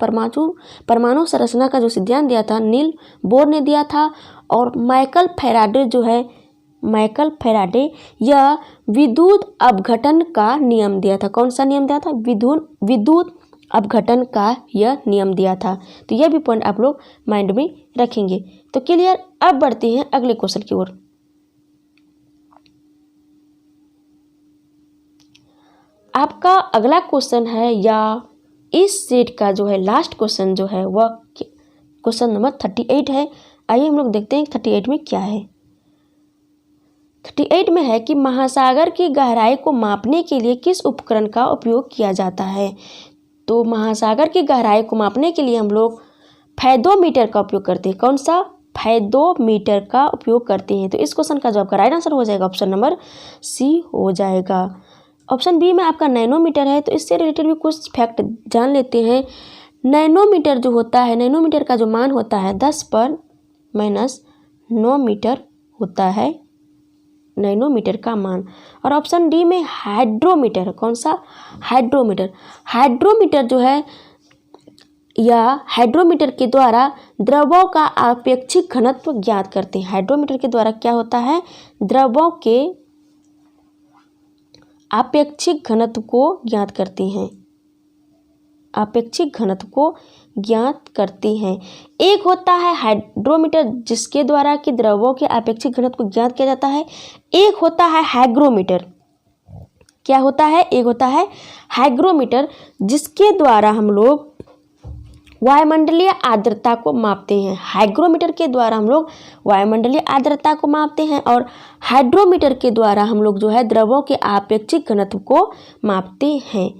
परमाणु संरचना का जो सिद्धांत दिया था नील बोर ने दिया था। और माइकल फैराडे जो है, माइकल फैराडे यह विद्युत अपघटन का नियम दिया था। कौन सा नियम दिया था? विद्युत अपघटन का यह नियम दिया था। तो यह भी पॉइंट आप लोग माइंड में रखेंगे। तो क्लियर। अब बढ़ते हैं अगले क्वेश्चन की ओर। आपका अगला क्वेश्चन है या इस सेट का जो है लास्ट क्वेश्चन जो है वह क्वेश्चन नंबर 38 है। आइए हम लोग देखते हैं 38 में क्या है। 38 में है कि महासागर की गहराई को मापने के लिए किस उपकरण का उपयोग किया जाता है। तो महासागर की गहराई को मापने के लिए हम लोग फैदोमीटर का उपयोग करते हैं। कौन सा? फैदोमीटर का उपयोग करते हैं। तो इस क्वेश्चन का जो आपका राइट आंसर हो जाएगा ऑप्शन नंबर सी हो जाएगा। ऑप्शन बी में आपका नैनोमीटर है। तो इससे रिलेटेड भी कुछ फैक्ट जान लेते हैं। नैनोमीटर जो होता है, नैनोमीटर का जो मान होता है 10⁻⁹ मीटर होता है नैनोमीटर का मान। और ऑप्शन डी में हाइड्रोमीटर, कौन सा? हाइड्रोमीटर। हाइड्रोमीटर जो है या हाइड्रोमीटर के द्वारा द्रवों का आपेक्षिक घनत्व ज्ञात करते हैं। हाइड्रोमीटर के द्वारा क्या होता है? द्रवों के आपेक्षिक घनत्व को ज्ञात करती हैं, आपेक्षिक घनत्व को ज्ञात करती हैं। एक होता है हाइड्रोमीटर जिसके द्वारा कि द्रवों के आपेक्षिक घनत्व को ज्ञात किया जाता है। एक होता है हाइग्रोमीटर। क्या होता है? एक होता है हाइग्रोमीटर जिसके द्वारा हम लोग वायुमंडलीय आर्द्रता को मापते हैं। हाइग्रोमीटर के द्वारा हम लोग वायुमंडलीय आर्द्रता को मापते हैं और हाइड्रोमीटर के द्वारा हम लोग जो है द्रवों के आपेक्षिक घनत्व को मापते हैं।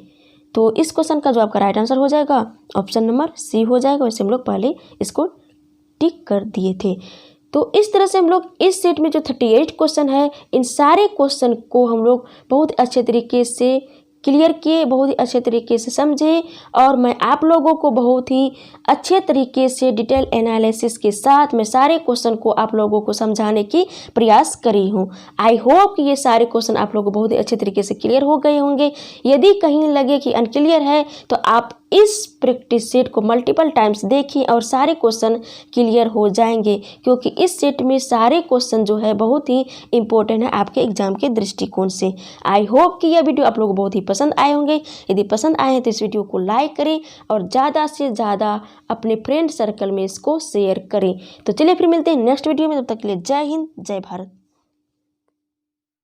तो इस क्वेश्चन का जो आपका राइट आंसर हो जाएगा ऑप्शन नंबर सी हो जाएगा। वैसे हम लोग पहले इसको टिक कर दिए थे। तो इस तरह से हम लोग इस सेट में जो 38 क्वेश्चन है, इन सारे क्वेश्चन को हम लोग बहुत अच्छे तरीके से क्लियर किए, बहुत ही अच्छे तरीके से समझे और मैं आप लोगों को बहुत ही अच्छे तरीके से डिटेल एनालिसिस के साथ मैं सारे क्वेश्चन को आप लोगों को समझाने की प्रयास करी हूँ। आई होप कि ये सारे क्वेश्चन आप लोगों को बहुत ही अच्छे तरीके से क्लियर हो गए होंगे। यदि कहीं लगे कि अनक्लियर है तो आप इस प्रैक्टिस सेट को मल्टीपल टाइम्स देखें और सारे क्वेश्चन क्लियर हो जाएंगे, क्योंकि इस सेट में सारे क्वेश्चन जो है बहुत ही इंपॉर्टेंट है आपके एग्जाम के दृष्टिकोण से। आई होप कि यह वीडियो आप लोगों को बहुत ही पसंद आए होंगे। यदि पसंद आए हैं तो इस वीडियो को लाइक करें और ज़्यादा से ज़्यादा अपने फ्रेंड सर्कल में इसको शेयर करें। तो चलिए फिर मिलते हैं नेक्स्ट वीडियो में। तब तक के लिए जय हिंद, जय भारत।